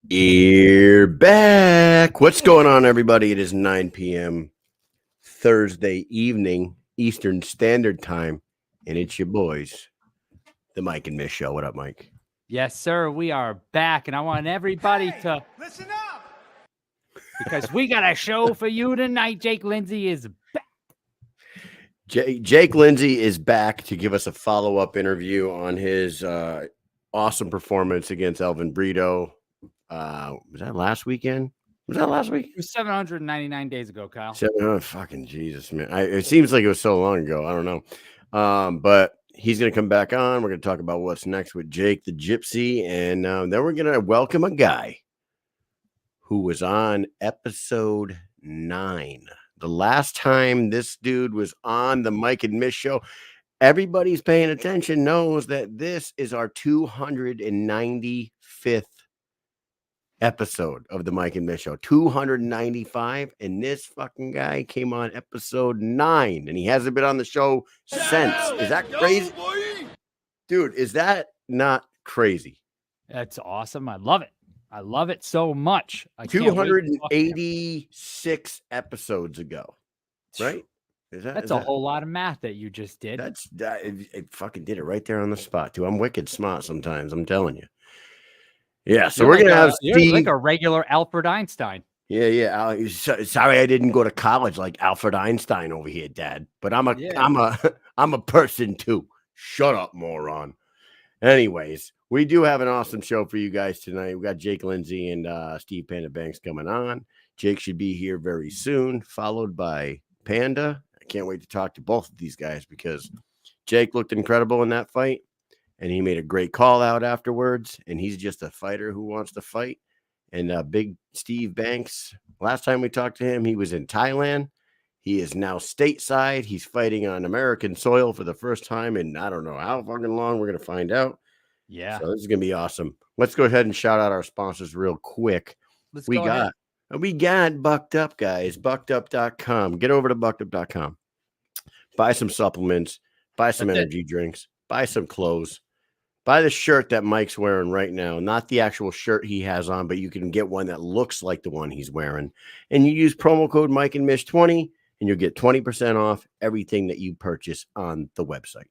You're back. What's going on, everybody? It is 9 p.m. Thursday evening, Eastern Standard Time, and it's your boys, the Mike and Mish Show. What up, Mike? Yes, sir. We are back, and I want everybody to listen up because we got a show for you tonight. Jake Lindsey is back. Jake Lindsey is back to give us a follow-up interview on his awesome performance against Elvin Brito. Was that last weekend? Was that last week? It was 799 days ago, Kyle. Oh, fucking Jesus, man. It seems like it was so long ago. I don't know. But he's going to come back on. We're going to talk about what's next with Jake the Gypsy. And then we're going to welcome a guy who was on episode 9. The last time this dude was on the Mike and Mish Show, everybody's paying attention knows that this is our 295th episode of the Mike and Mish Show. 295, and this fucking guy came on episode 9, and he hasn't been on the show since. Is that crazy? Dude, is that not crazy? That's awesome. I love it. I love it so much. 286 episodes ago, right? That's a whole lot of math that you just did. It fucking did it right there on the spot, too. I'm wicked smart sometimes, I'm telling you. Yeah, so we're gonna have Steve. You're like a regular Albert Einstein. Yeah. Sorry, I didn't go to college like Albert Einstein over here, Dad. But I'm a person too. Shut up, moron. Anyways, we do have an awesome show for you guys tonight. We got Jake Lindsey and Steve Panda Banks coming on. Jake should be here very soon, followed by Panda. I can't wait to talk to both of these guys because Jake looked incredible in that fight. And he made a great call out afterwards. And he's just a fighter who wants to fight. And big Steve Banks, last time we talked to him, he was in Thailand. He is now stateside. He's fighting on American soil for the first time in I don't know how fucking long. We're going to find out. Yeah. So this is going to be awesome. Let's go ahead and shout out our sponsors real quick. We got Bucked Up, guys. Buckedup.com. Get over to buckedup.com. Buy some supplements. Buy some energy drinks. Buy some clothes. Buy the shirt that Mike's wearing right now, not the actual shirt he has on, but you can get one that looks like the one he's wearing. And you use promo code Mike and Mish 20, and you'll get 20% off everything that you purchase on the website.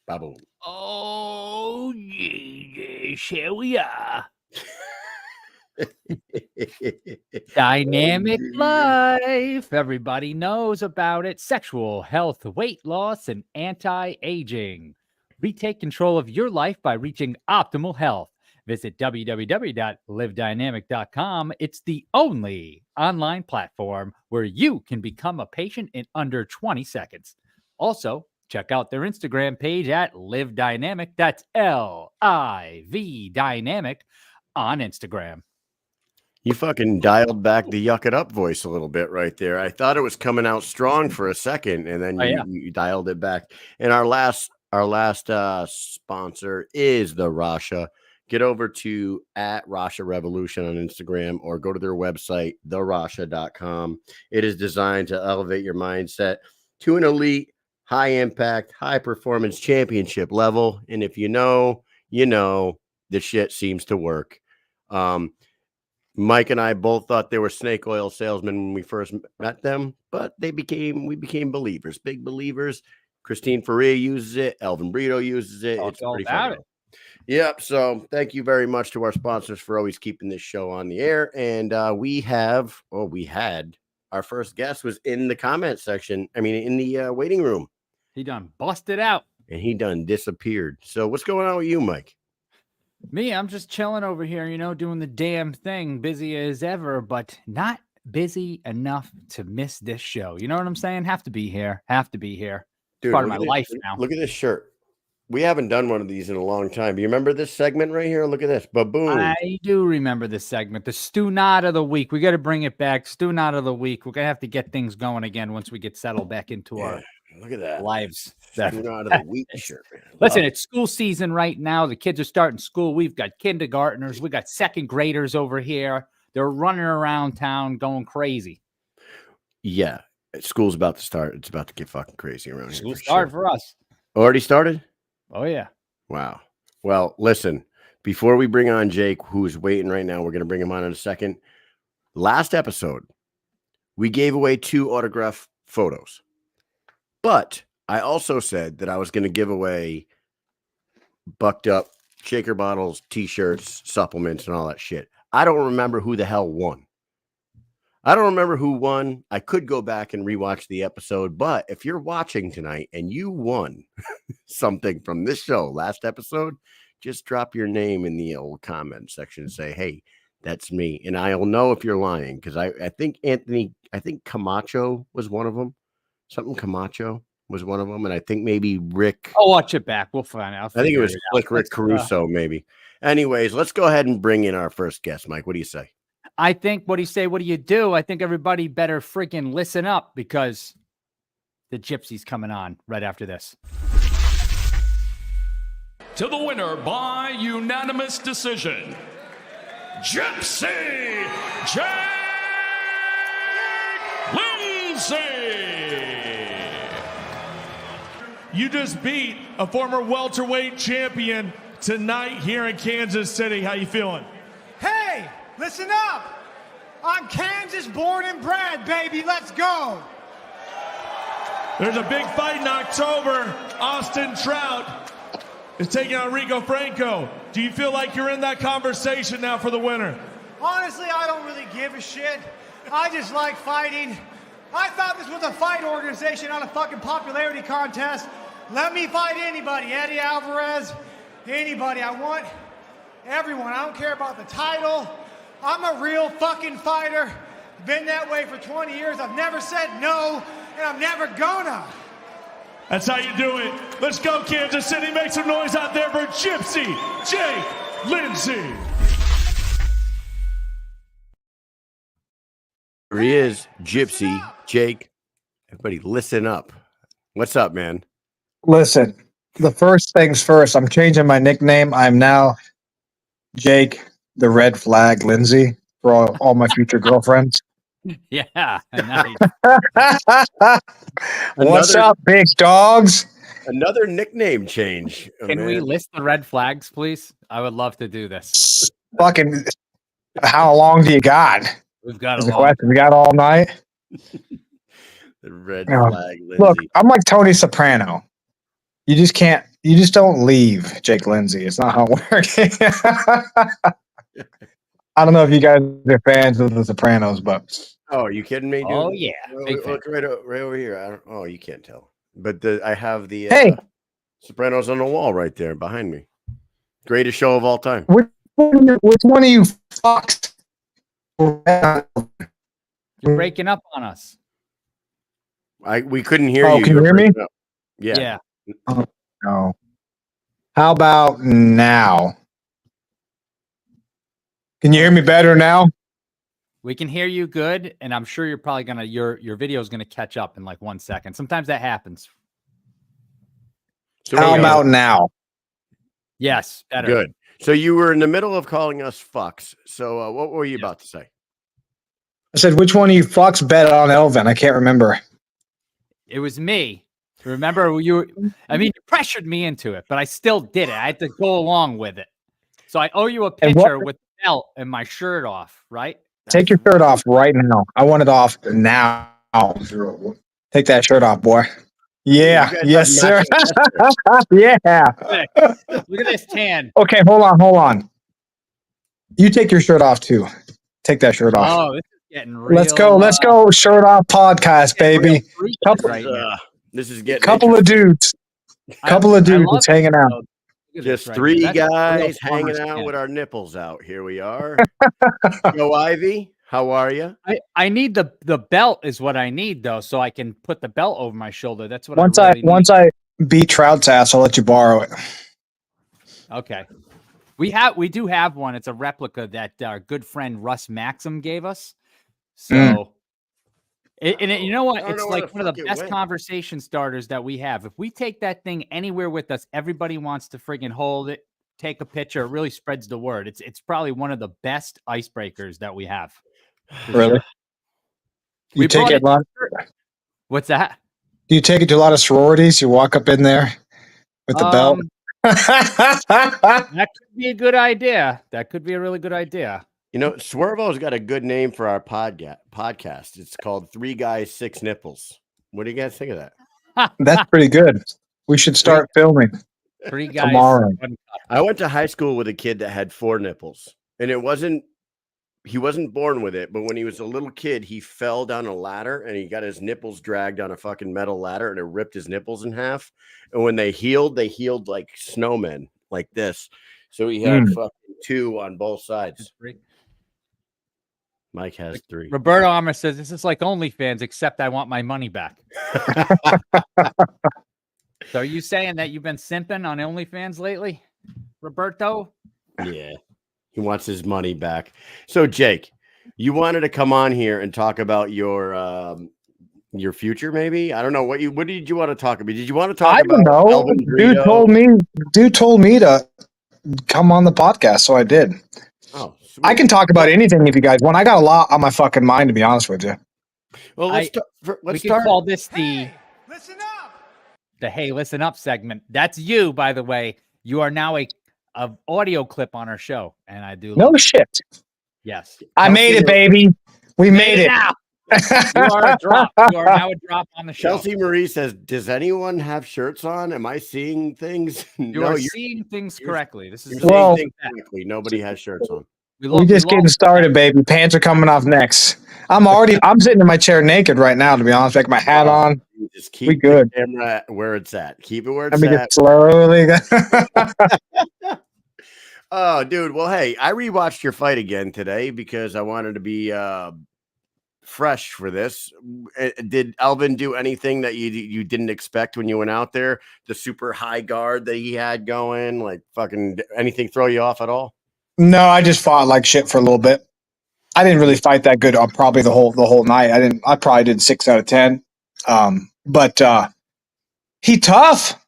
Bye-bye. Oh, yes, here we are. Dynamic life. Everybody knows about it. Sexual health, weight loss, and anti-aging. Retake control of your life by reaching optimal health. Visit www.livedynamic.com. It's the only online platform where you can become a patient in under 20 seconds. Also, check out their Instagram page at Live Dynamic. That's L-I-V Dynamic on Instagram. You fucking dialed back the yuck it up voice a little bit right there. I thought it was coming out strong for a second, and then you dialed it back. And our last sponsor is the Rasha. Get over to @Rasha Revolution on Instagram or go to their website, therasha.com. It is designed to elevate your mindset to an elite, high impact, high performance championship level. And if you know, the shit seems to work. Mike and I both thought they were snake oil salesmen when we first met them, but we became believers, big believers. Christine Faria uses it. Elvin Brito uses it. It's all pretty about fun. Yep. So thank you very much to our sponsors for always keeping this show on the air. And we had our first guest was in the comment section. I mean, in the waiting room. He done busted out. And he done disappeared. So what's going on with you, Mike? Me, I'm just chilling over here, doing the damn thing, busy as ever, but not busy enough to miss this show. You know what I'm saying? Have to be here. Dude, part of my life now. Look at this shirt. We haven't done one of these in a long time. Do you remember this segment right here? Look at this. Baboon. I do remember this segment. The Stew Knot of the Week. We got to bring it back. Stew Knot of the Week. We're going to have to get things going again once we get settled back into our look at that. lives. Stew Knot of the Week shirt. Man. Listen, it's school season right now. The kids are starting school. We've got kindergartners. We got second graders over here. They're running around town going crazy. Yeah. School's about to start. It's about to get fucking crazy around here. School started for us. Already started? Oh, yeah. Wow. Well, listen, before we bring on Jake, who's waiting right now, we're going to bring him on in a second. Last episode, we gave away 2 autograph photos. But I also said that I was going to give away bucked up shaker bottles, T-shirts, supplements, and all that shit. I don't remember who the hell won. I don't remember who won. I could go back and rewatch the episode, but if you're watching tonight and you won something from this show, last episode, just drop your name in the old comment section and say, hey, that's me. And I'll know if you're lying, because I think Camacho was one of them. Something Camacho was one of them. And I think maybe Rick. I'll watch it back. We'll find out. I think it was Rick Caruso, maybe. Anyways, let's go ahead and bring in our first guest, Mike. What do you say? I think, what do you say? What do you do? I think everybody better freaking listen up, because the Gypsy's coming on right after this. To the winner by unanimous decision, Gypsy Jake Lindsey. You just beat a former welterweight champion tonight here in Kansas City. How you feeling? Hey, listen up. I'm Kansas born and bred, baby. Let's go. There's a big fight in October. Austin Trout is taking on Rico Franco. Do you feel like you're in that conversation now for the winner? Honestly, I don't really give a shit. I just like fighting. I thought this was a fight organization, not a fucking popularity contest. Let me fight anybody. Eddie Alvarez, anybody. I want everyone. I don't care about the title. I'm a real fucking fighter. Been that way for 20 years. I've never said no, and I'm never gonna. That's how you do it. Let's go, Kansas City. Make some noise out there for Gypsy Jake Lindsey. Here he is, Gypsy Jake. Everybody listen up. What's up, man? Listen, the first things first, I'm changing my nickname. I'm now Jake the Red Flag Lindsey for all my future girlfriends. Yeah, nice. What's up, big dogs? Another nickname change. Can we list the red flags, please? I would love to do this. Fucking, how long do you got? We've got Is a the long question. We got all night? The Red Oh, Flag Lindsey. Look, I'm like Tony Soprano. You just don't leave, Jake Lindsey. It's not how it works. I don't know if you guys are fans of The Sopranos, but Oh, are you kidding me, dude? Oh, yeah. Big fan. Look right over here. Oh, you can't tell. But I have the Hey. Sopranos on the wall right there behind me. Greatest show of all time. which one of you fucks? You're breaking up on us. We couldn't hear Oh, you. can you were hear me? breaking up. Yeah. No. How about now? Can you hear me better now? We can hear you good, and I'm sure you're probably gonna your video is gonna catch up in like 1 second. Sometimes that happens. So How there you go. about now? Yes, better. Good. So you were in the middle of calling us fucks. So what were you about to say? I said, which one of you fucks bet on Elvin? I can't remember. It was me. Remember, you pressured me into it, but I still did it. I had to go along with it. So I owe you a And what- picture with the belt and my shirt off, right? Take your shirt off right now. I want it off now. Take that shirt off, boy. Yeah. You guys Yes, sir. have matching Yeah. Look at this tan. Okay, hold on. You take your shirt off too. Take that shirt off. Oh, this is getting real. Let's go. Shirt off podcast, baby. Couple- Right here. This is getting Couple of dudes. Couple of dudes love hanging out. Look at this just right three here. That's a real guys farmer's hanging out tan. with our nipples out. Here we are. Joe Ivy, how are you? I need the belt is what I need though, so I can put the belt over my shoulder. That's what Once I really need. once I beat Trout's ass, I'll let you borrow it. Okay. We do have one. It's a replica that our good friend Russ Maxim gave us. So you know what? I don't It's know where like the one of fuck the it best went. conversation starters that we have. If we take that thing anywhere with us, everybody wants to friggin' hold it, take a picture. It really spreads the word. It's probably one of the best icebreakers that we have. For Really? sure. You We take brought it it- a lot. What's that? Do you take it to a lot of sororities? You walk up in there with the belt. That could be a good idea. That could be a really good idea. You know, Swervo's got a good name for our podcast. It's called 3 Guys, 6 Nipples. What do you guys think of that? That's pretty good. We should start filming 3 guys. tomorrow. I went to high school with a kid that had 4 nipples, and he wasn't born with it, but when he was a little kid, he fell down a ladder and he got his nipples dragged on a fucking metal ladder and it ripped his nipples in half. And when they healed like snowmen, like this. So he had fucking 2 on both sides. Mike has 3. Roberto Armour says this is like OnlyFans, except I want my money back. So are you saying that you've been simping on OnlyFans lately, Roberto? Yeah. He wants his money back. So, Jake, you wanted to come on here and talk about your future, maybe? I don't know what did you want to talk about? Did you want to talk about? I don't know. Dude told me to come on the podcast, so I did. Oh, sweet. I can talk about anything if you guys want. I got a lot on my fucking mind, to be honest with you. Well, let's we can call this the Listen up. The Hey Listen Up segment. That's you, by the way. You are now a audio clip on our show, and I do. No shit. Yes, I made it, baby. We made it. Now. You are a drop. You are now a drop on the show. Chelsea Marie says, "Does anyone have shirts on? Am I seeing things?" You're seeing things correctly. This is well. Things correctly. Nobody has shirts on. We're just getting started, baby. Pants are coming off next. I'm sitting in my chair naked right now, to be honest. Like my hat on. Just keep the camera where it's at. Keep it where it's at. Slowly. Oh, dude. Well, hey, I rewatched your fight again today because I wanted to be fresh for this. Did Alvin do anything that you didn't expect when you went out there? The super high guard that he had going, like fucking anything throw you off at all? No, I just fought like shit for a little bit. I didn't really fight that good. Probably the whole night. I probably did 6 out of 10. But he tough.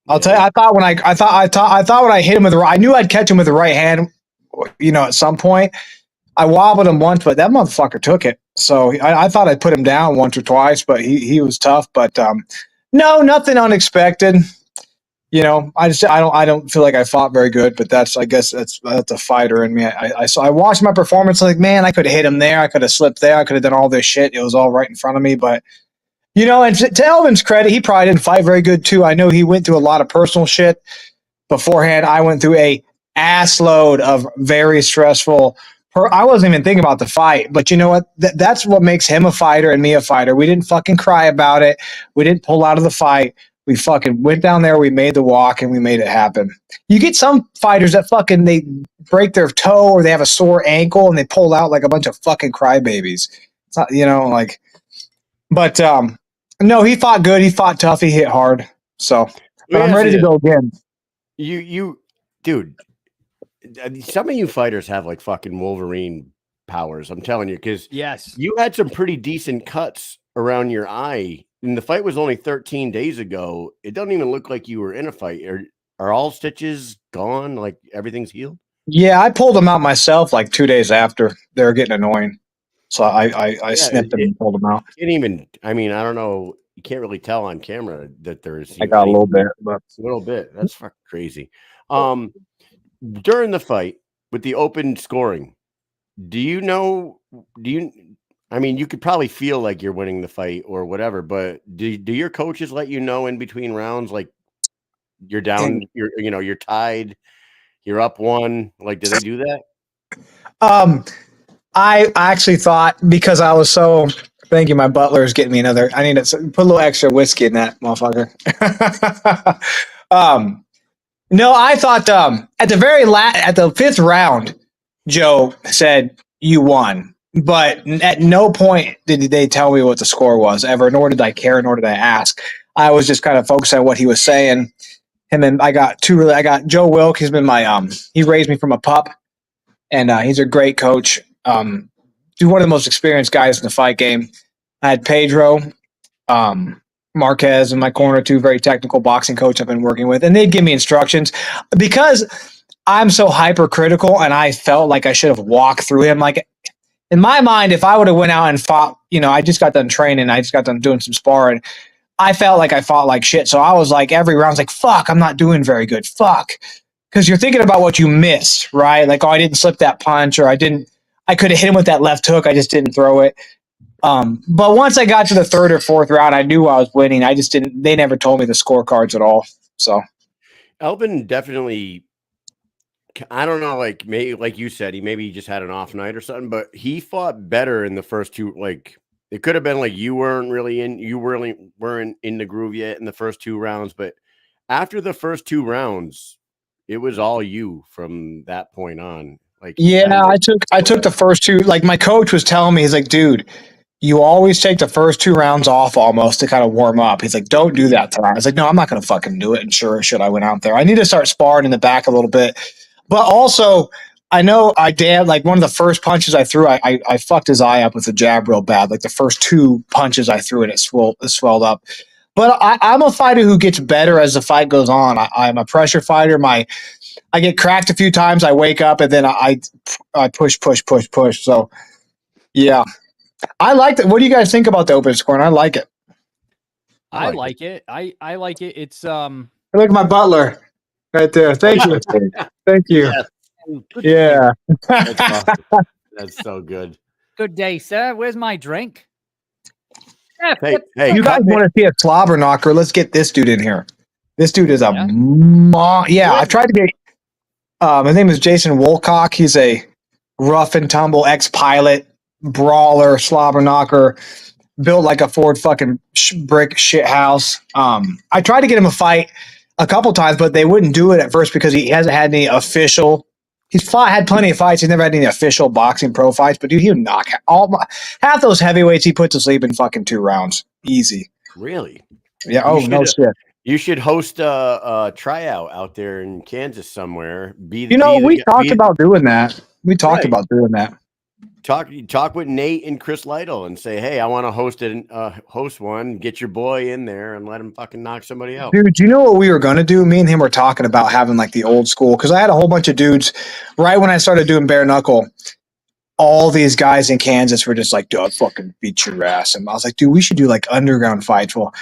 I'll tell you. I thought when I hit him with I knew I'd catch him with the right hand. You know, at some point, I wobbled him once, but that motherfucker took it. So I thought I'd put him down once or twice, but he was tough. But no, nothing unexpected. You know, I don't feel like I fought very good, but I guess that's a fighter in me. I watched my performance, like, man, I could have hit him there, I could have slipped there, I could have done all this shit. It was all right in front of me, but you know, and to Elvin's credit, he probably didn't fight very good too. I know he went through a lot of personal shit beforehand. I went through a ass load of very stressful. I wasn't even thinking about the fight, but you know what? That's what makes him a fighter and me a fighter. We didn't fucking cry about it. We didn't pull out of the fight. We fucking went down there, we made the walk, and we made it happen. You get some fighters that fucking, they break their toe or they have a sore ankle and they pull out like a bunch of fucking crybabies. It's not, you know, like, but no, he fought good. He fought tough. He hit hard. So, but I'm ready to go again. Dude, some of you fighters have like fucking Wolverine powers. I'm telling you, because yes, you had some pretty decent cuts around your eye. And the fight was only 13 days ago. It doesn't even look like you were in a fight. Are all stitches gone? Like everything's healed? Yeah, I pulled them out myself like 2 days after. They were getting annoying. So I snipped them and pulled them out. I don't know. You can't really tell on camera that there's. I got a little bit, but a little bit. That's fucking crazy. During the fight with the open scoring, you could probably feel like you're winning the fight or whatever, but do your coaches let you know in between rounds, like you're down, you're tied, you're up 1? Like, do they do that? I actually thought, because I was so, thank you, my butler is getting me another, I need to put a little extra whiskey in that motherfucker. No, I thought at the 5th round, Joe said, you won. But at no point did they tell me what the score was ever, nor did I care, nor did I ask. I was just kind of focused on what he was saying. And then I got Joe Wilk. He's been he raised me from a pup, and he's a great coach. He's one of the most experienced guys in the fight game. I had Pedro Marquez in my corner, 2 very technical boxing coach I've been working with, and they'd give me instructions because I'm so hypercritical, and I felt like I should have walked through him. Like, in my mind, if I would have went out and fought, I just got done training, I just got done doing some sparring, I felt like I fought like shit. So I was like, every round's like, fuck, I'm not doing very good. Fuck. Because you're thinking about what you missed, right? Like, oh, I didn't slip that punch, or I could have hit him with that left hook. I just didn't throw it. But once I got to the third or fourth round, I knew I was winning. They never told me the scorecards at all. So Elvin definitely, I don't know, like maybe like you said, he just had an off night or something, but he fought better in the first two. Like it could have been like you weren't in the groove yet in the first two rounds, but after the first two rounds, it was all you from that point on. Like yeah, I took the first two. Like my coach was telling me, he's like, dude, you always take the first two rounds off almost to kind of warm up. He's like, don't do that tonight. I was like, no, I'm not going to fucking do it. And sure as shit, I went out there. I need to start sparring in the back a little bit. But also, I know like one of the first punches I threw, I fucked his eye up with a jab real bad. Like the first two punches I threw and it swelled up. But I'm a fighter who gets better as the fight goes on. I'm a pressure fighter. I get cracked a few times. I wake up and then I push. So yeah, I like that. What do you guys think about the open scoring? I like it. I like it. I like it. It's Look at my butler right there. Thank you. Thank you. Yeah. That's awesome. That's so good. Good day, sir. Where's my drink? Hey, you guys want to see a slobber knocker? Let's get this dude in here. This dude is a I tried to get. His name is Jason Wolcock. He's a rough and tumble ex-pilot, brawler, slobber knocker, built like a Ford fucking brick shit house. I tried to get him a fight a couple times, but they wouldn't do it at first because he hasn't had any official. Had plenty of fights. He's never had any official boxing pro fights, but dude, he would knock half those heavyweights he put to sleep in fucking 2 rounds. Easy. Really? Yeah. Oh, no shit. You should host a tryout out there in Kansas somewhere. We talked about doing that. We talked about doing that. Talk with Nate and Chris Lytle and say, hey, I want to host one. Get your boy in there and let him fucking knock somebody out. Dude, you know what we were going to do? Me and him were talking about having like the old school, because I had a whole bunch of dudes right when I started doing bare knuckle. All these guys in Kansas were just like, dude, I'll fucking beat your ass. And I was like, dude, we should do like underground fights. Well,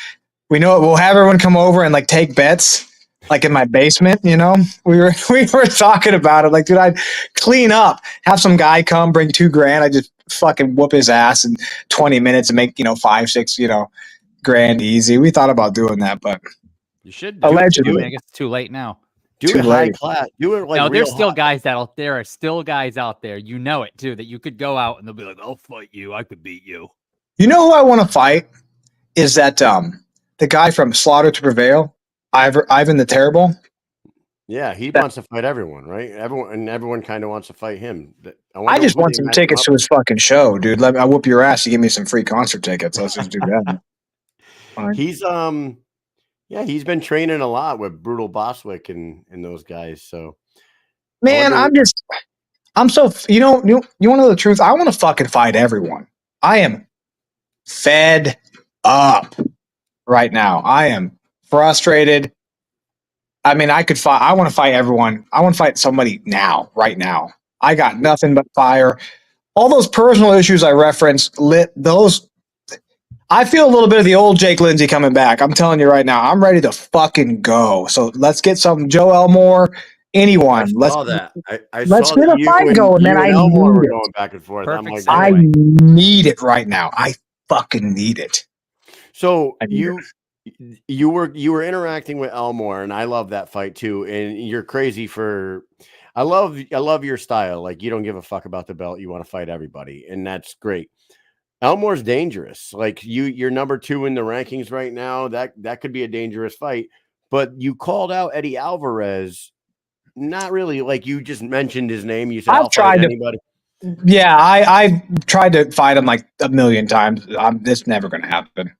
we know it. We'll have everyone come over and like take bets. Like in my basement, we were talking about it. Like, dude, I'd clean up, have some guy come, bring $2,000. I just fucking whoop his ass in 20 minutes and make, 5-6, grand easy. We thought about doing that, but you should allegedly. I guess it's too late now. Do it high class. Do it like no, there's still guys there are still guys out there. You know it too, that you could go out and they'll be like, I'll fight you. I could beat you. You know who I want to fight is that the guy from Slaughter to Prevail. Ivan the Terrible. Yeah, he wants to fight everyone, right? Everyone kind of wants to fight him. I just want some tickets to his fucking show, dude. I'll whoop your ass. You give me some free concert tickets. Let's just do that. He's he's been training a lot with Brutal Boswick and those guys. So, man, I'm so you want to know the truth? I want to fucking fight everyone. I am fed up right now. I am frustrated. I mean, I could fight. I want to fight everyone. I want to fight somebody now, right now. I got nothing but fire. All those personal issues I referenced, I feel a little bit of the old Jake Lindsey coming back. I'm telling you right now, I'm ready to fucking go. So let's get some Joe Elmore, anyone. Let's get a fight going, man. I need it. Going back and forth. I need it right now. I fucking need it. So you were interacting with Elmore, and I love that fight too. And you're crazy for. I love your style. Like, you don't give a fuck about the belt. You want to fight everybody, and that's great. Elmore's dangerous. Like, you're number 2 in the rankings right now. That could be a dangerous fight. But you called out Eddie Alvarez. Not really. Like, you just mentioned his name. You said I'll fight anybody. Yeah, I've tried to fight him like a million times. It's never going to happen.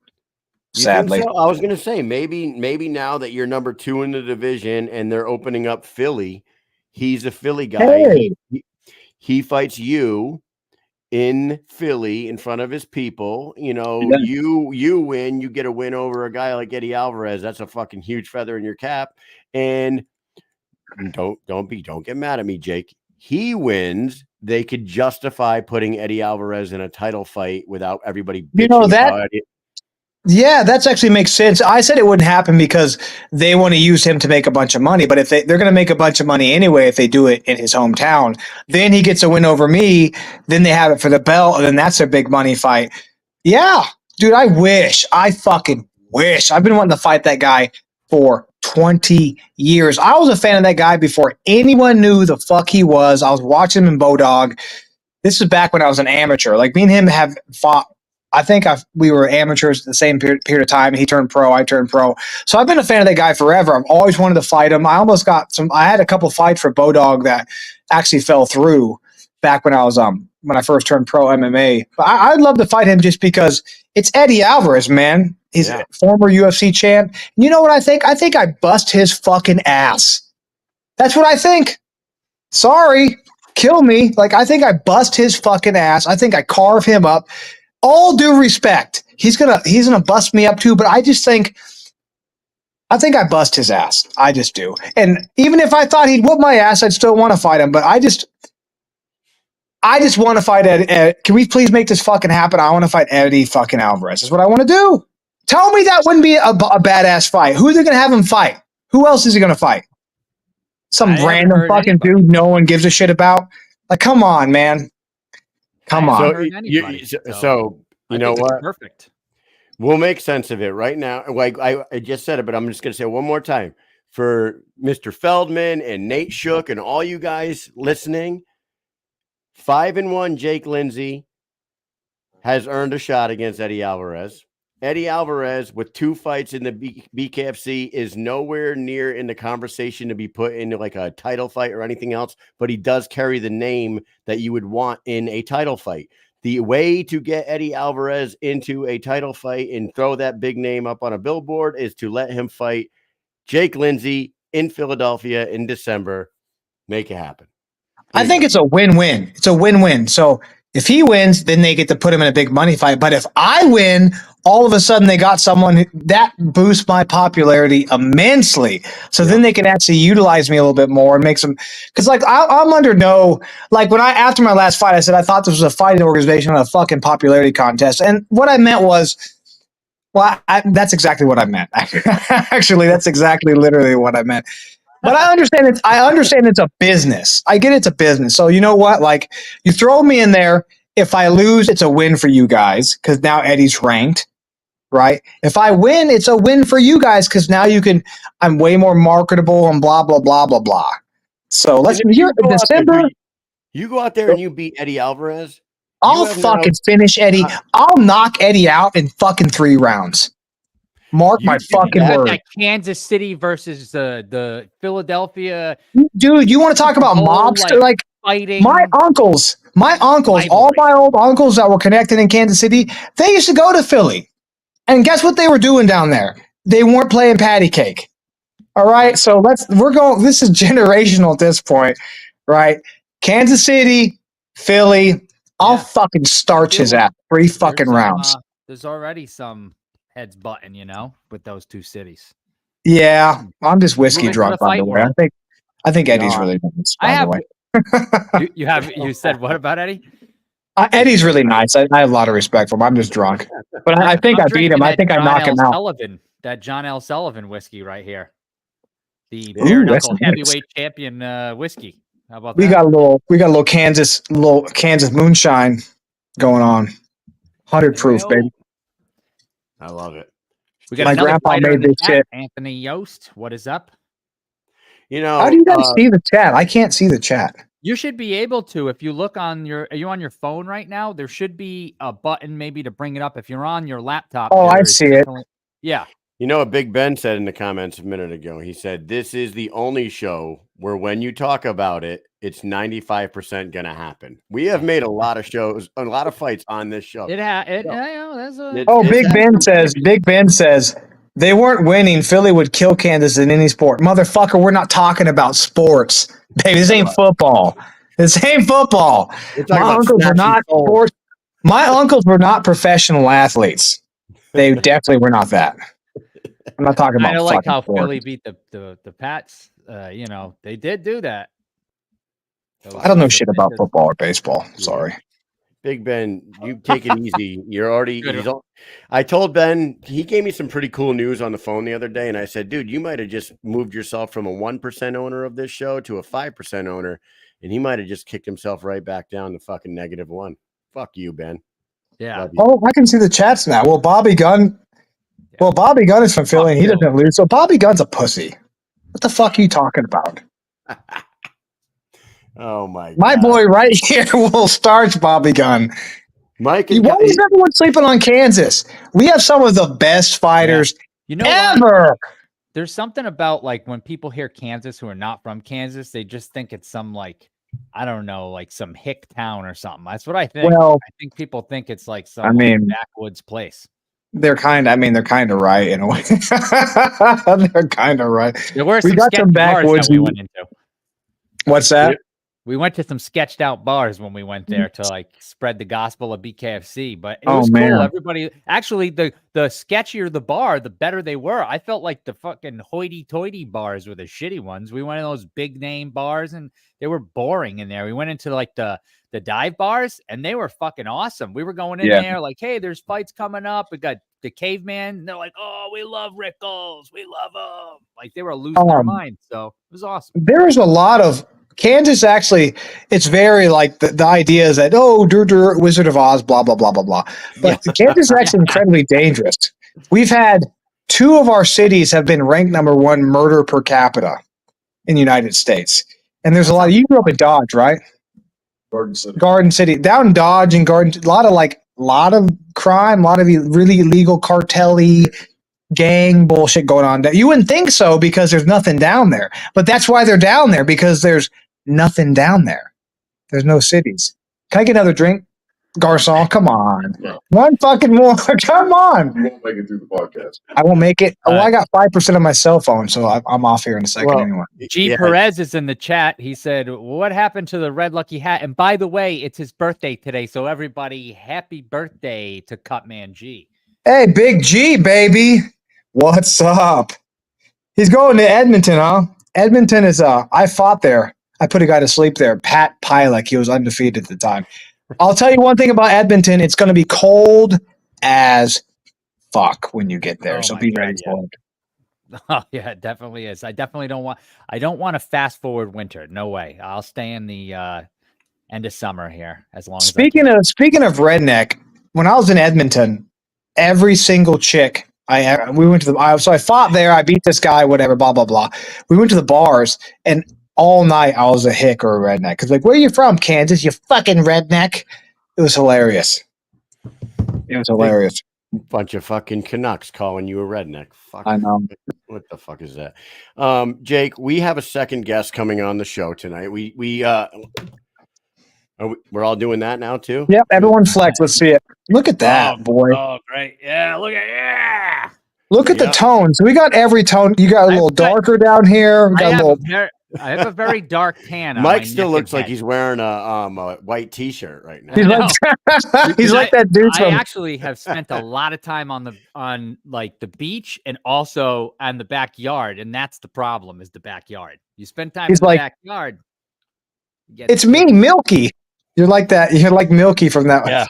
Sadly, so? I was going to say maybe now that you're number 2 in the division and they're opening up Philly, he's a Philly guy. Hey. He fights you in Philly in front of his people. You win. You get a win over a guy like Eddie Alvarez. That's a fucking huge feather in your cap. And don't get mad at me, Jake. He wins. They could justify putting Eddie Alvarez in a title fight without everybody. Yeah, that actually makes sense. I said it wouldn't happen because they want to use him to make a bunch of money. But if they're going to make a bunch of money anyway, if they do it in his hometown, then he gets a win over me. Then they have it for the belt, and then that's a big money fight. Yeah, dude, I fucking wish. I've been wanting to fight that guy for 20 years. I was a fan of that guy before anyone knew who the fuck he was. I was watching him in Bodog. This was back when I was an amateur. Like, me and him have fought. I think we were amateurs at the same period of time. He turned pro, I turned pro. So I've been a fan of that guy forever. I've always wanted to fight him. I had a couple fights for Bodog that actually fell through back when I first turned pro MMA. But I'd love to fight him just because it's Eddie Alvarez, man. He's a former UFC champ. And you know what I think? I think I bust his fucking ass. That's what I think. Sorry, kill me. Like, I think I bust his fucking ass. I think I carve him up. All due respect, he's gonna bust me up too. But I think I bust his ass. I just do. And even if I thought he'd whoop my ass, I'd still want to fight him. But I just want to fight Ed. Can we please make this fucking happen? I want to fight Eddie fucking Alvarez. That's what I want to do. Tell me that wouldn't be a badass fight. Who are they gonna have him fight? Who else is he gonna fight? Some random fucking dude no one gives a shit about. Like, come on, man. Come on. So you know what? Perfect. We'll make sense of it right now. Like I just said it, but I'm just going to say it one more time for Mr. Feldman and Nate Shook and all you guys listening. 5-1 Jake Lindsey has earned a shot against Eddie Alvarez. Eddie Alvarez, with 2 fights in the BKFC, is nowhere near in the conversation to be put into like a title fight or anything else, but he does carry the name that you would want in a title fight. The way to get Eddie Alvarez into a title fight and throw that big name up on a billboard is to let him fight Jake Lindsey in Philadelphia in December. Make it happen. I think it's a win-win. It's a win-win. So if he wins, then they get to put him in a big money fight. But if I win, all of a sudden they got someone that boosts my popularity immensely. So then they can actually utilize me a little bit more and make some. Because like I'm under no, like when after my last fight, I said I thought this was a fighting organization on a fucking popularity contest, and what I meant was, well, that's exactly what I meant. Actually, that's exactly literally what I meant. But I understand it's a business. I get it's a business. So you know what? Like, you throw me in there. If I lose, it's a win for you guys because now Eddie's ranked, right? If I win, it's a win for you guys because now I'm way more marketable and blah, blah, blah, blah, blah. So let's hear December. You go out there and you beat Eddie Alvarez. I'll fucking finish Eddie. I'll knock Eddie out in fucking 3 rounds. Mark my fucking word. That Kansas City versus the Philadelphia. Dude, you want to talk about mobster? Like fighting. My uncles, all my old uncles that were connected in Kansas City, they used to go to Philly. And guess what they were doing down there? They weren't playing patty cake. All right. So this is generational at this point, right? Kansas City, Philly. I'll fucking starch his ass 3 fucking rounds. There's already some heads button, with those 2 cities. Yeah, I'm just whiskey drunk, by the way. I think Eddie's really nice, by the way. You said what about Eddie? Eddie's really nice. I have a lot of respect for him. I'm just drunk, but I think I beat him. I think I knock him out. That John L. Sullivan whiskey right here, the bare knuckle heavyweight champion whiskey. How about that? We got a little Kansas moonshine going on. 100 proof, baby. I love it. We got my grandpa made this shit. Anthony Yost, what is up? How do you guys see the chat? I can't see the chat. You should be able to. If you look are you on your phone right now? There should be a button maybe to bring it up. If you're on your laptop. Oh, I see it. Yeah. You know what Big Ben said in the comments a minute ago? He said, this is the only show where when you talk about it, it's 95% going to happen. We have made a lot of shows, a lot of fights on this show. Big Ben says, they weren't winning. Philly would kill Kansas in any sport. Motherfucker, we're not talking about sports. Baby, this ain't football. This ain't football. My uncles were not sports. My uncles were not professional athletes. They definitely were not that. I'm not talking about. I like how Philly beat the Pats. They did do that. I don't know shit about football or baseball. Sorry. Big Ben, you take it easy. You're already. I told Ben, he gave me some pretty cool news on the phone the other day, and I said, dude, you might have just moved yourself from a 1% owner of this show to a 5% owner, and he might have just kicked himself right back down to fucking -1. Fuck you, Ben. Yeah. Oh, I can see the chats now. Well, Bobby Gunn. Yeah. Well, Bobby Gunn is from Philly, and he doesn't lose. So Bobby Gunn's a pussy. What the fuck are you talking about? Oh my God. My boy right here will start Bobby Gunn. Mike, why is everyone sleeping on Kansas? We have some of the best fighters ever. There's something about like when people hear Kansas who are not from Kansas, they just think it's some like, I don't know, like some hick town or something. That's what I think. Well, I think people think it's like some backwoods place. They're kind of right in a way. They're kind of right. There were some sketchy bars that we went into. What's that? We went to some sketched out bars when we went there to like spread the gospel of BKFC, but it was cool. Man. Everybody, actually, the sketchier the bar, the better they were. I felt like the fucking hoity-toity bars were the shitty ones. We went to those big name bars and they were boring in there. We went into like the dive bars and they were fucking awesome. We were going in there like, hey, there's fights coming up. We got the caveman. And they're like, oh, we love Rickles. We love them. Like they were losing their minds. So it was awesome. There was a lot of Kansas. Actually, it's very like the idea is that, Wizard of Oz, blah, blah, blah, blah, blah. But Kansas is actually incredibly dangerous. We've had 2 of our cities have been ranked #1 murder per capita in the United States. And there's a lot of, you grew up in Dodge, right? Garden City. Down Dodge and Garden, a lot of crime, a lot of really illegal cartel-y gang bullshit going on. You wouldn't think so because there's nothing down there. But that's why they're down there, because there's nothing down there. There's no cities. Can I get another drink? Garcon, come on. One fucking more. Come on. You won't make it through the podcast. I won't make it. Well, I got 5% on my cell phone, so I'm off here in a second anyway. G. Perez is in the chat. He said, what happened to the red lucky hat? And by the way, it's his birthday today. So everybody, happy birthday to Cutman G. Hey, Big G, baby. What's up? He's going to Edmonton, huh? Edmonton is, I fought there. I put a guy to sleep there. Pat Pilek. He was undefeated at the time. I'll tell you one thing about Edmonton. It's going to be cold as fuck when you get there. So be ready for it. Oh, yeah, it definitely is. I don't want to fast forward winter. No way. I'll stay in the end of summer here as long as Speaking of redneck, when I was in Edmonton, every single chick we went to so I fought there. I beat this guy, whatever, blah, blah, blah. We went to the bars, and all night I was a hick or a redneck. Because like, where are you from, Kansas? You fucking redneck. It was hilarious. Bunch of fucking Canucks calling you a redneck. Fuck. I know. What the fuck is that? Jake, we have a second guest coming on the show tonight. We're all doing that now too? Yep, everyone flex. Let's see it. Look at that, boy. Oh, great. Yeah, look at Look at the tones. We got every tone. You got a little darker down here. I have a very dark tan. Mike still looks like he's wearing a white T-shirt right now. He's like that dude. I actually have spent a lot of time on like the beach and also on the backyard, and that's the problem is the backyard. You spend time in the backyard. It's me, Milky. You're like that. You're like Milky from that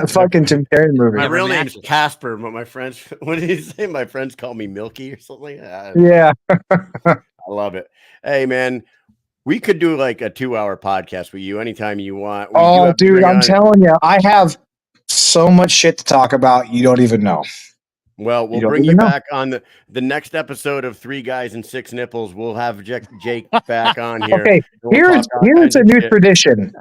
fucking Jim Carrey movie. My real name's Casper, but my friends, what did he say? My friends call me Milky or something like that. Yeah. I love it. Hey, man, we could do like a 2-hour podcast with you anytime you want. Dude, I'm telling you, I have so much shit to talk about. You don't even know. Well, we'll bring you back on the next episode of 3 Guys and 6 Nipples. We'll have Jake back on here. Okay, here's a new tradition.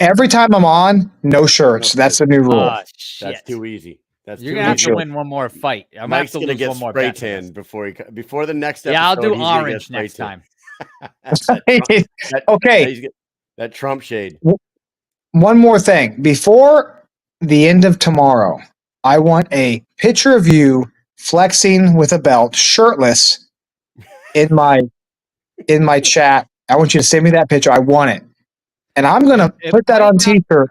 Every time I'm on, no shirts. That's the new rule. That's too easy. You're gonna have to win one more fight. I'm Mike's gonna get spray tan before the next episode. Yeah, I'll do orange next time. Okay. That Trump shade. One more thing. Before the end of tomorrow, I want a picture of you flexing with a belt, shirtless, in my chat. I want you to send me that picture. I want it. And I'm going to put that on t-shirt,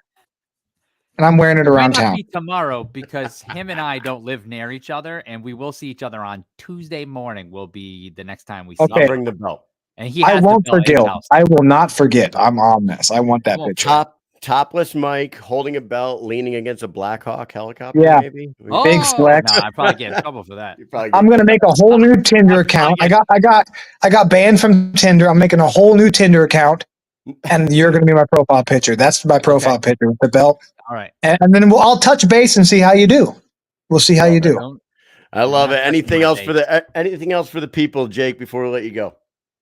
and I'm wearing it around town. Be tomorrow because him and I don't live near each other, and we will see each other on Tuesday morning. Will be the next time we see. I'll bring the belt. And he I won't forget. I will not forget. I'm on this. I want that picture. topless Mike holding a belt, leaning against a Black Hawk helicopter. Yeah. Maybe. Oh, Big flex. no, I probably get in trouble for that. I'm gonna make a whole new Tinder account. I got banned from Tinder. I'm making a whole new Tinder account, and you're gonna be my profile picture. That's my profile picture with the belt. All right, and then I'll touch base and see how you do. We'll see how you do. I love it. Anything else for the people, Jake? Before we let you go.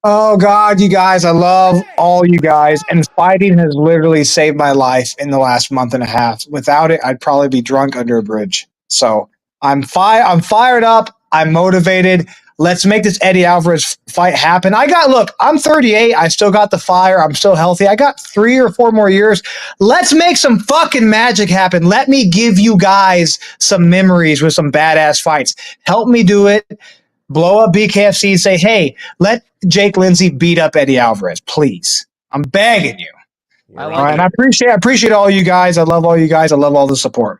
Oh God, you guys! I love all you guys, and fighting has literally saved my life in the last month and a half. Without it, I'd probably be drunk under a bridge. So I'm fired up. I'm motivated. Let's make this Eddie Alvarez fight happen. I'm 38. I still got the fire. I'm still healthy. I got 3 or 4 more years. Let's make some fucking magic happen. Let me give you guys some memories with some badass fights. Help me do it. Blow up BKFC and say, hey, let Jake Lindsey beat up Eddie Alvarez, please. I'm begging you. All right, and I appreciate all you guys. I love all you guys. I love all the support.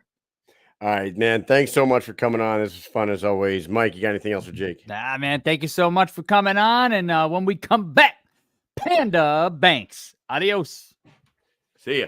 All right, man. Thanks so much for coming on. This was fun as always. Mike, you got anything else for Jake? Nah, man. Thank you so much for coming on. And when we come back, Panda Banks. Adios. See ya.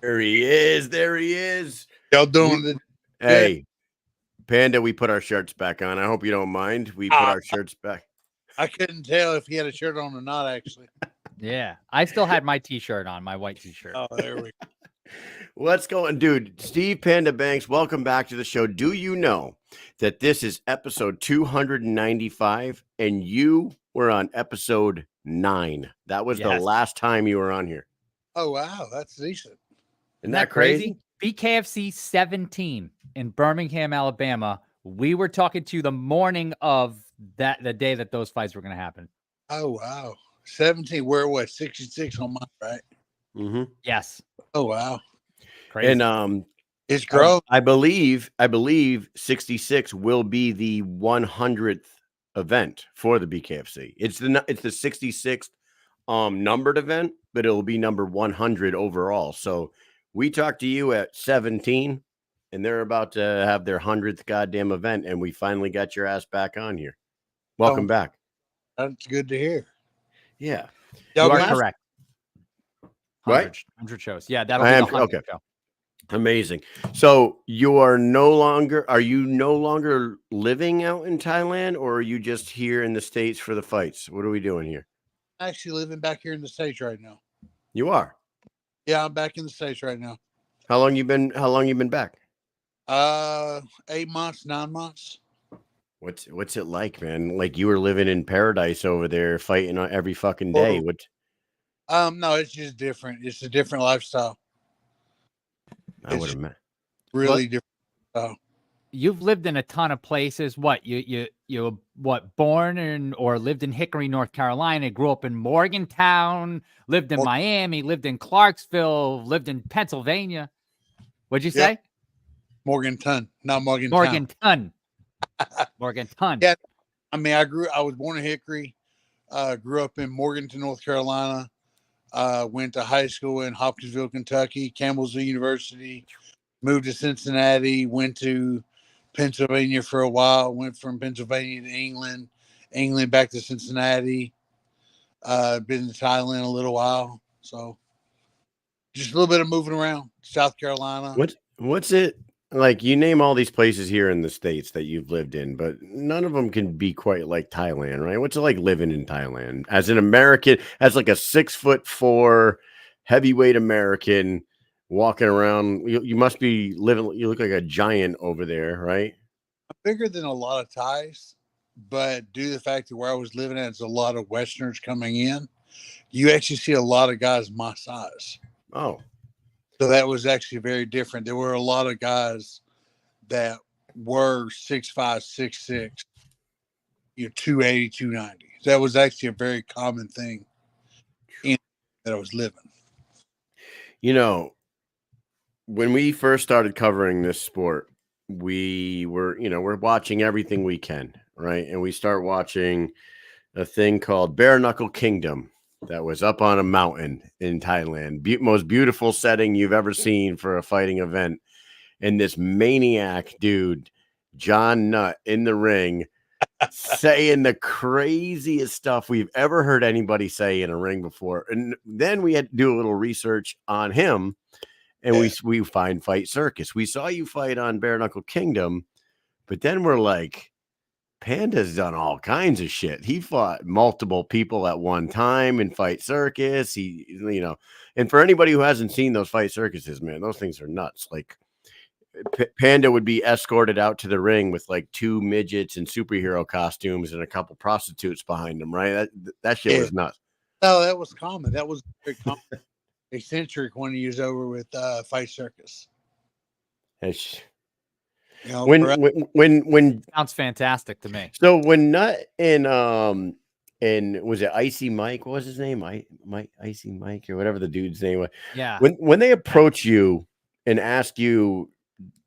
There he is. There he is. Y'all doing it? Hey, Panda, we put our shirts back on. I hope you don't mind. We put our shirts back. I couldn't tell if he had a shirt on or not, actually. Yeah. I still had my T-shirt on, my white T-shirt. Oh, there we go. Let's go. And dude, Steve Panda Banks, welcome back to the show. Do you know that this is episode 295 and you were on episode 9? That was the last time you were on here. Oh, wow. That's decent. Isn't that crazy? BKFC 17 in Birmingham, Alabama. We were talking to you the morning of the day that those fights were going to happen. Oh, wow. 17. We're what? 66 on mine, right? Mm-hmm. Yes. Oh, wow. Crazy. And it's growth. I believe 66 will be the 100th event for the BKFC. It's the 66th numbered event, but it'll be number 100 overall. So we talked to you at 17, and they're about to have their 100th goddamn event, and we finally got your ass back on here. Welcome back. That's good to hear. Yeah. You are correct. 100, right? 100 shows. Yeah, that'll be the 100th show. Amazing. So you are no longer living out in Thailand, or are you just here in the States for the fights? What are we doing here? I'm actually living back here in the States right now. You are? Yeah, I'm back in the States right now. How long you been back? 8 months, 9 months. What's it like, man? Like you were living in paradise over there, fighting every fucking day. No, it's just different. It's a different lifestyle. I would have met. Really different style. You've lived in a ton of places. What you born in or lived in Hickory, North Carolina, grew up in Morgantown, lived in Miami, lived in Clarksville, lived in Pennsylvania. What'd you say? Morgantown, not Morgantown. Morgantown. Morgantown. Yeah, I mean, I was born in Hickory, grew up in Morganton, North Carolina. Went to high school in Hopkinsville, Kentucky, Campbellsville University, moved to Cincinnati, went to Pennsylvania for a while, went from Pennsylvania to England back to Cincinnati, been to Thailand a little while. So just a little bit of moving around, South Carolina. What's it like you name all these places here in the States that you've lived in, but none of them can be quite like Thailand, right? What's it like living in Thailand as an American, as like a 6'4" heavyweight American walking around? You must be living. You look like a giant over there, right? I'm bigger than a lot of Thais, but due to the fact that where I was living at, it's a lot of Westerners coming in. You actually see a lot of guys my size. Oh, so that was actually very different. There were a lot of guys that were 6'5", 6'6", 280, 290. That was actually a very common thing in that I was living. When we first started covering this sport, we're watching everything we can, right? And we start watching a thing called Bare Knuckle Kingdom that was up on a mountain in Thailand. Most beautiful setting you've ever seen for a fighting event. And this maniac dude, John Nutt, in the ring saying the craziest stuff we've ever heard anybody say in a ring before. And then we had to do a little research on him, and we find Fight Circus. We saw you fight on Bare Knuckle Kingdom, but then we're like, Panda's done all kinds of shit. He fought multiple people at one time in Fight Circus. And for anybody who hasn't seen those Fight Circuses, man, those things are nuts. Like Panda would be escorted out to the ring with like 2 midgets in superhero costumes and a couple prostitutes behind them, right? That shit was nuts. No, that was common. That was very common. Eccentric when he was over with Fight Circus. When sounds fantastic to me. So when Nut and was it Icy Mike? What was his name? Icy Mike or whatever the dude's name was. Yeah. When they approach you and ask you,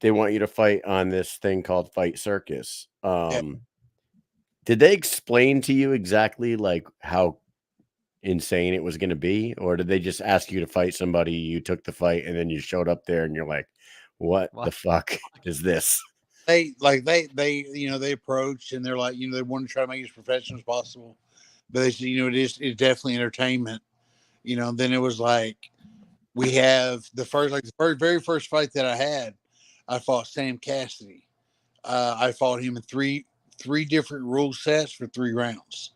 they want you to fight on this thing called Fight Circus. Did they explain to you exactly like how insane it was going to be, or did they just ask you to fight somebody? You took the fight and then you showed up there and you're like, what the fuck is this? They approached and they're like, they want to try to make it as professional as possible, but they said, it's definitely entertainment. Then it was like, we have the very first fight that I had, I fought Sam Cassidy. I fought him in three different rule sets for 3 rounds: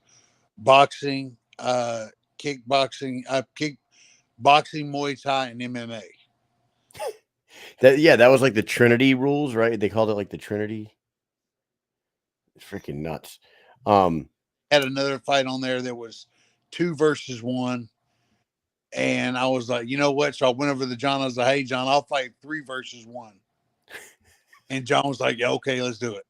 boxing, kickboxing, boxing, Muay Thai, and MMA. That was like the Trinity rules, right? They called it like the Trinity. It's freaking nuts. Had another fight on there that was 2 versus 1. And I was like, you know what? So I went over to John. I was like, hey, John, I'll fight 3 versus 1. And John was like, yeah, okay, let's do it.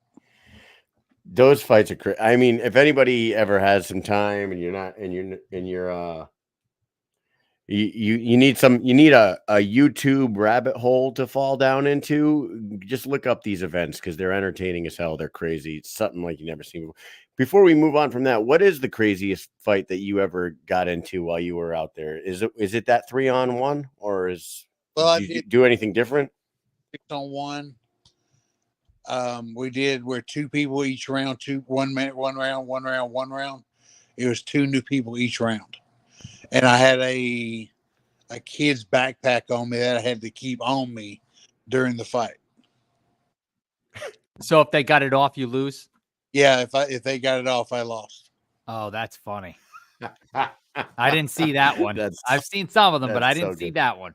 Those fights are crazy. I mean, if anybody ever has some time and you need a YouTube rabbit hole to fall down into, just look up these events because they're entertaining as hell. They're crazy. It's something like you never seen before. Before we move on from that, what is the craziest fight that you ever got into while you were out there? Is it that 3-on-1, or did you do anything different? 6-on-1. We did where 2 people each round, 1 minute, 1 round, 1 round, 1 round. It was 2 new people each round. And I had a kid's backpack on me that I had to keep on me during the fight. So if they got it off, you lose? Yeah, if they got it off, I lost. Oh, that's funny. I didn't see that one. I've seen some of them, but I didn't see that one.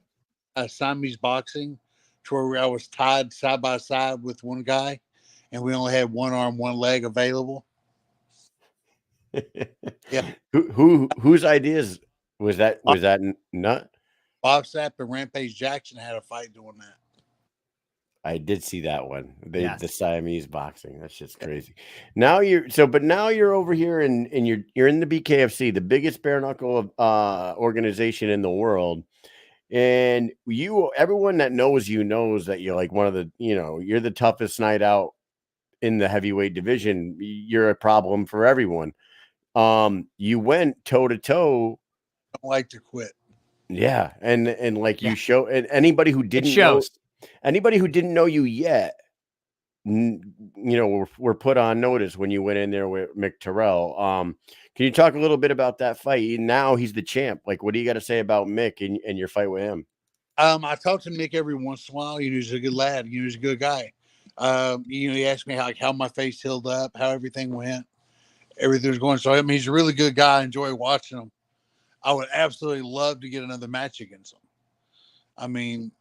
Siamese boxing, to where I was tied side by side with one guy, and we only had 1 arm, 1 leg available. Yeah. Whose ideas was that? Was that Nut? Bob Sapp and Rampage Jackson had a fight doing that. I did see that one. The Siamese boxing. That's just crazy. Now you're over here and you're in the BKFC, the biggest bare knuckle organization in the world. And everyone that knows you knows that you're like one of the, you're the toughest night out in the heavyweight division. You're a problem for everyone. You went toe to toe. Don't like to quit. Yeah, and like you show, and anybody who didn't know you yet, were put on notice when you went in there with Mick Terrell. Can you talk a little bit about that fight? Now he's the champ. Like, what do you got to say about Mick and your fight with him? I talk to Nick every once in a while. He's a good lad. He's a good guy. He asked me how my face healed up, how everything went, everything's going. So I mean, he's a really good guy. I enjoy watching him. I would absolutely love to get another match against him. I mean,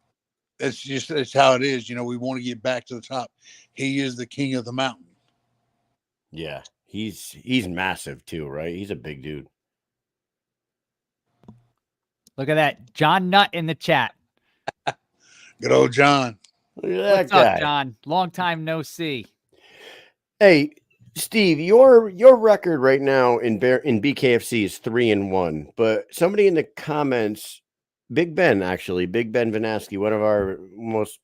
it's how it is. We want to get back to the top. He is the king of the mountain. Yeah, he's massive too, right? He's a big dude. Look at that. John Nutt in the chat. Good old John. Look at that What's guy. up, John? Long time no see. Hey, Steve, your record right now in BKFC is 3-1. But somebody in the comments, Big Ben Vanaski, one of our most,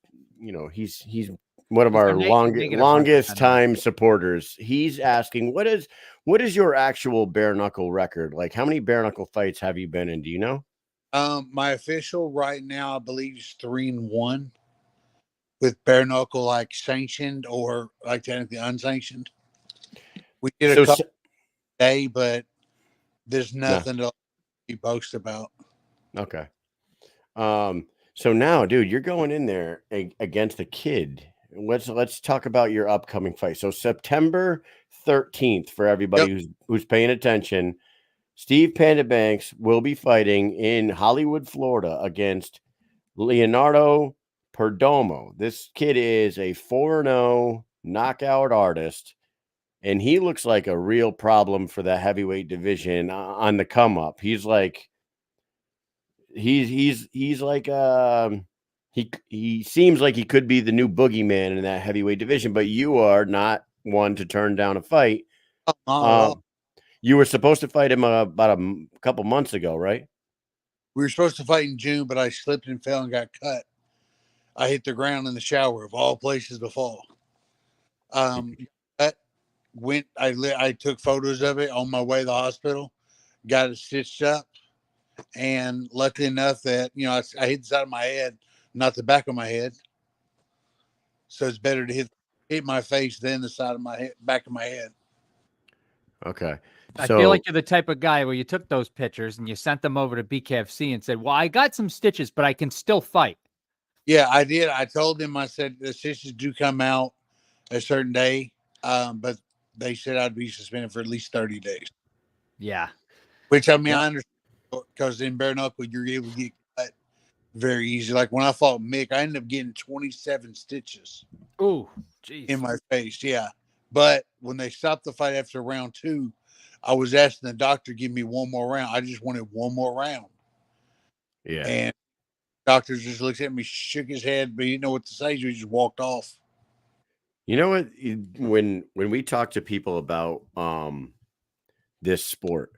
he's one of our longest time supporters. He's asking, what is your actual bare knuckle record? Like, how many bare knuckle fights have you been in? Do you know? My official right now, I believe, is 3-1 with bare knuckle, like sanctioned or like technically unsanctioned. We did a couple day, but there's nothing to boast about. Okay. So now, dude, you're going in there against a kid. Let's talk about your upcoming fight. So September 13th, for everybody who's paying attention, Steve Panda Banks will be fighting in Hollywood, Florida, against Leonardo Perdomo. This kid is a 4-0 knockout artist, and he looks like a real problem for the heavyweight division on the come up. He's like, he seems like he could be the new boogeyman in that heavyweight division, but you are not one to turn down a fight. You were supposed to fight him about a couple months ago, right? We were supposed to fight in June, but I slipped and fell and got cut. I hit the ground in the shower, of all places to fall. I took photos of it on my way to the hospital, got it stitched up, and luckily enough that I hit the side of my head, not the back of my head. So it's better to hit my face than the side of my head, back of my head. Okay. I feel like you're the type of guy where you took those pictures and you sent them over to BKFC and said, well, I got some stitches, but I can still fight. Yeah, I did. I told them, I said, the stitches do come out a certain day, but they said I'd be suspended for at least 30 days. Yeah. Which, I mean, I understand, because in bare knuckle, you're able to get cut very easy. Like when I fought Mick, I ended up getting 27 stitches. Ooh, geez. In my face, yeah. But when they stopped the fight after round 2, I was asking the doctor to give me one more round. I just wanted one more round. Yeah. And the doctor just looked at me, shook his head, but he didn't know what to say, so he just walked off. You know what? When we talk to people about this sport,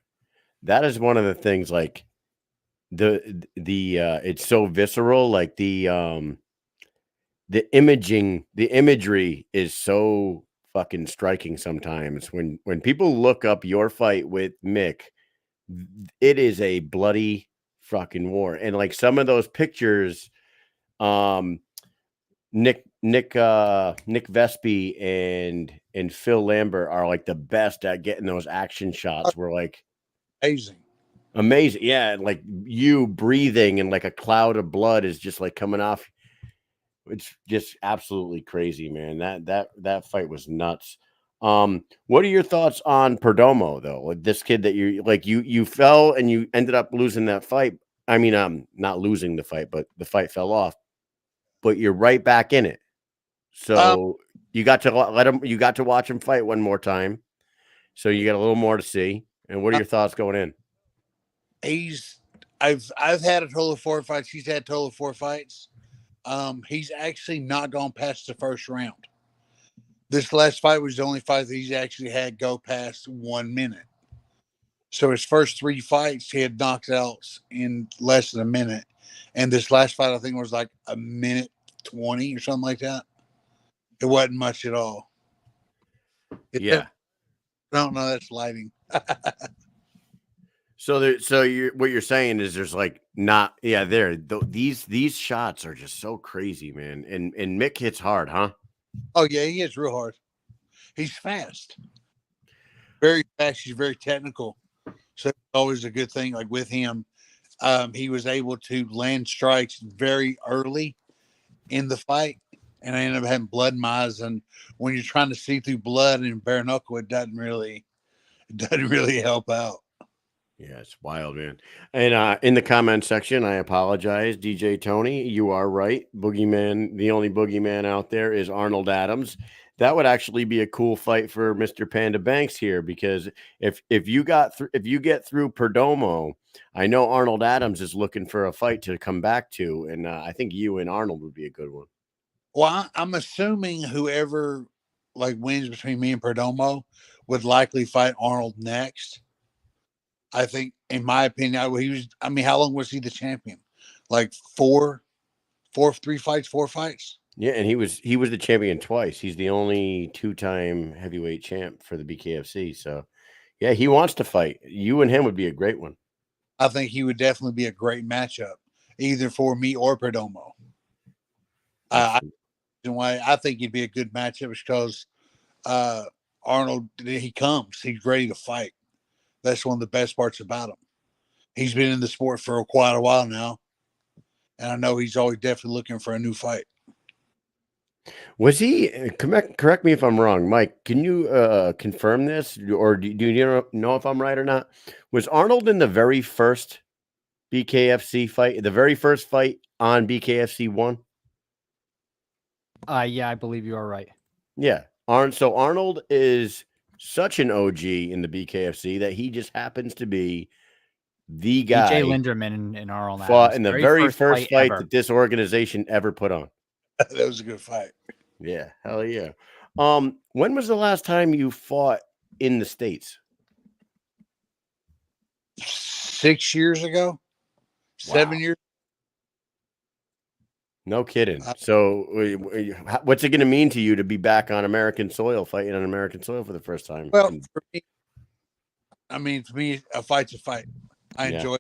that is one of the things, like the it's so visceral, like the imagery is so fucking striking sometimes. When people look up your fight with Mick, it is a bloody fucking war. And like some of those pictures, Nick Vespi and Phil Lambert are like the best at getting those action shots. We're like amazing. Yeah. Like you breathing and like a cloud of blood is just like coming off. It's just absolutely crazy, man. That fight was nuts. What are your thoughts on Perdomo though? Like this kid that you fell and you ended up losing that fight. I mean, not losing the fight, but the fight fell off. But you're right back in it. So you got to watch him fight one more time. So you got a little more to see. And what are your thoughts going in? I've had a total of 4 fights. He's had a total of 4 fights. He's actually not gone past the first round. This last fight was the only fight that he's actually had go past 1 minute. So his first 3 fights, he had knockouts in less than a minute. And this last fight, I think, was like a minute 20 or something like that. It wasn't much at all. I don't know. That's lighting. So what you're saying is there's like these shots are just so crazy, man. And Mick hits hard, huh? Oh yeah, he hits real hard. He's fast, very fast. He's very technical, so it's always a good thing. Like with him, he was able to land strikes very early in the fight, and I ended up having blood in my eyes. And when you're trying to see through blood and bare knuckle, it doesn't really help out. Yeah, it's wild, man. And in the comment section, I apologize, DJ Tony. You are right. Boogeyman, the only boogeyman out there is Arnold Adams. That would actually be a cool fight for Mr. Panda Banks here, because if you get through Perdomo, I know Arnold Adams is looking for a fight to come back to, and I think you and Arnold would be a good one. Well, I'm assuming whoever wins between me and Perdomo would likely fight Arnold next. I think, in my opinion, how long was he the champion? Like four fights. Yeah, and he was the champion twice. He's the only 2-time heavyweight champ for the BKFC. So, yeah, he wants to fight. You and him would be a great one. I think he would definitely be a great matchup, either for me or Perdomo. I think he'd be a good matchup because Arnold, he's ready to fight. That's one of the best parts about him. He's been in the sport for quite a while now, and I know he's always definitely looking for a new fight. Was he, correct me if I'm wrong, Mike, can you confirm this, or do you know if I'm right or not? Was Arnold in the very first BKFC fight, the very first fight on BKFC 1? Yeah, I believe you are right. Yeah. So Arnold is such an OG in the BKFC that he just happens to be the guy. DJ Linderman and Arnold fought in the very first fight ever that this organization ever put on. That was a good fight. Yeah, hell yeah. When was the last time you fought in the States? 6 years ago. Wow. 7 years. No kidding. So what's it going to mean to you to be back on American soil, fighting on American soil for the first time? Well, for me, a fight's a fight. I enjoy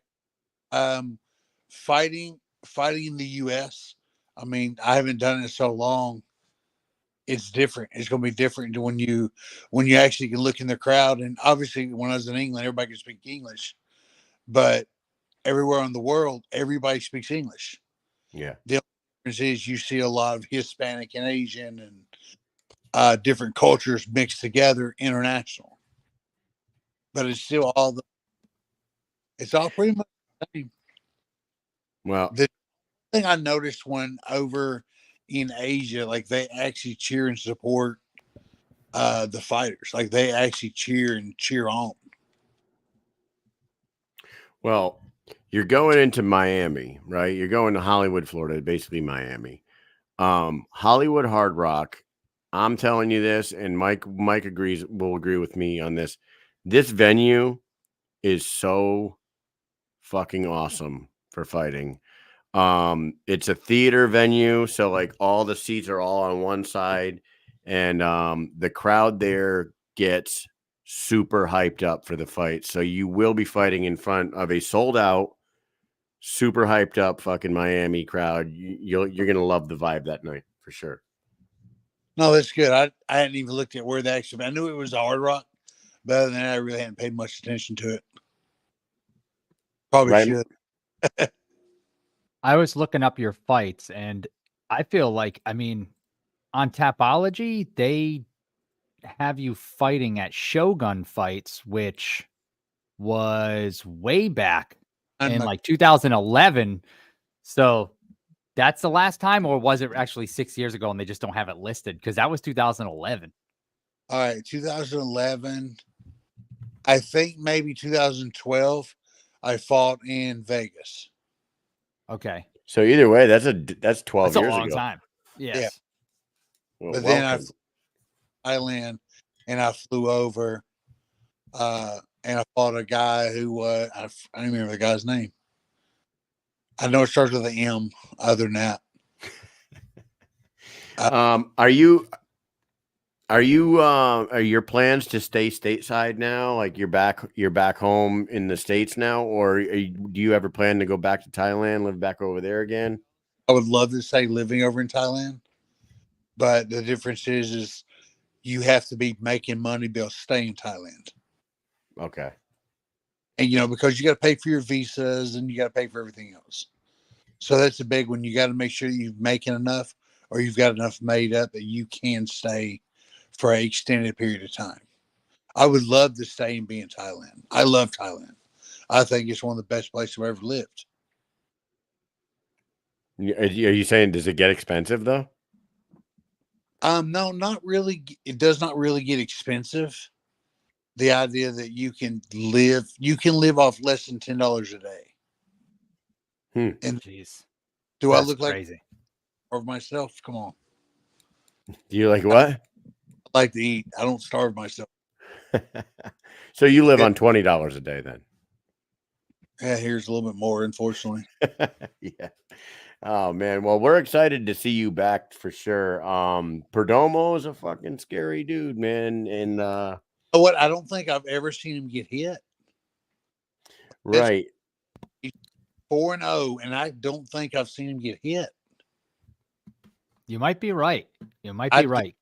fighting in the U.S. I haven't done it in so long. It's different. It's going to be different when you actually can look in the crowd. And obviously, when I was in England, everybody could speak English. But everywhere in the world, everybody speaks English. Yeah. The difference is you see a lot of Hispanic and Asian and different cultures mixed together, international. But it's still it's all pretty much the same. Well, the thing I noticed when over in Asia, they actually cheer and support the fighters. They actually cheer on. Well, you're going into Miami, right? You're going to Hollywood, Florida, basically Miami. Hollywood Hard Rock. I'm telling you this, and Mike will agree with me on this. This venue is so fucking awesome for fighting. It's a theater venue, so all the seats are all on one side, and the crowd there gets super hyped up for the fight. So you will be fighting in front of a sold out, super hyped up fucking Miami crowd. You're gonna love the vibe that night for sure. No, that's good. I hadn't even looked at where the actually. I knew it was a Hard Rock, but other than that, I really hadn't paid much attention to it. Probably should. I was looking up your fights, and I feel like, on Tapology, they have you fighting at Shogun Fights, which was way back in 2011. So that's the last time, or was it actually 6 years ago and they just don't have it listed? Because that was 2011. All right, 2011. I think maybe 2012. I fought in Vegas. Okay. So either way, that's 12 that's years a long ago. time. Yes. Yeah. Well, but then I flew to Thailand and I flew over and I fought a guy who I don't remember the guy's name. I know it starts with an M. Other than that, are your plans to stay stateside now? You're back home in the States now, or do you ever plan to go back to Thailand, live back over there again? I would love to say living over in Thailand, but the difference is you have to be making money to be able to stay in Thailand. Okay. And, because you got to pay for your visas and you got to pay for everything else. So that's a big one. You got to make sure you're making enough or you've got enough made up that you can stay for an extended period of time. I would love to stay and be in Thailand. I love Thailand. I think it's one of the best places I've ever lived. Are you saying, does it get expensive though? No, not really. It does not really get expensive. The idea that you can live off less than $10 a day. And jeez, do that's I look crazy. like or myself? Come on. Do you like what? I like to eat. I don't starve myself. So you live on $20 a day then? Yeah, here's a little bit more, unfortunately. Yeah. Oh man. Well, we're excited to see you back for sure. Perdomo is a fucking scary dude, man. And You know what? I don't think I've ever seen him get hit. right. He's 4-0, and I don't think I've seen him get hit. You might be right. You might be right.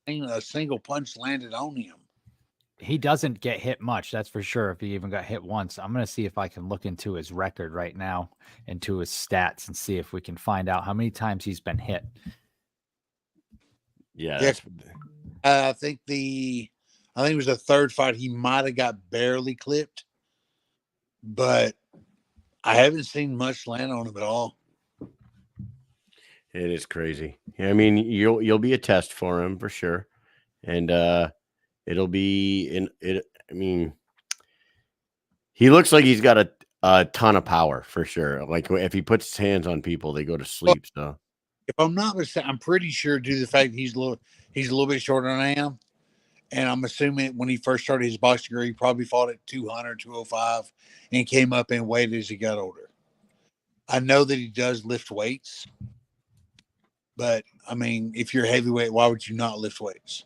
A single punch landed on him. He doesn't get hit much, that's for sure. If he even got hit once, I'm going to see if I can look into his record right now, into his stats, and see if we can find out how many times he's been hit. Yeah. I think it was the third fight. He might have got barely clipped, but I haven't seen much land on him at all. It is crazy. I mean, you'll be a test for him for sure, and it'll be in it. I mean, he looks like he's got a ton of power for sure. Like if he puts his hands on people, they go to sleep. So if I'm not mistaken, I'm pretty sure due to the fact that he's a little bit shorter than I am, and I'm assuming when he first started his boxing career, he probably fought at 200, 205, and came up in weight as he got older. I know that he does lift weights. But, I mean, if you're heavyweight, why would you not lift weights?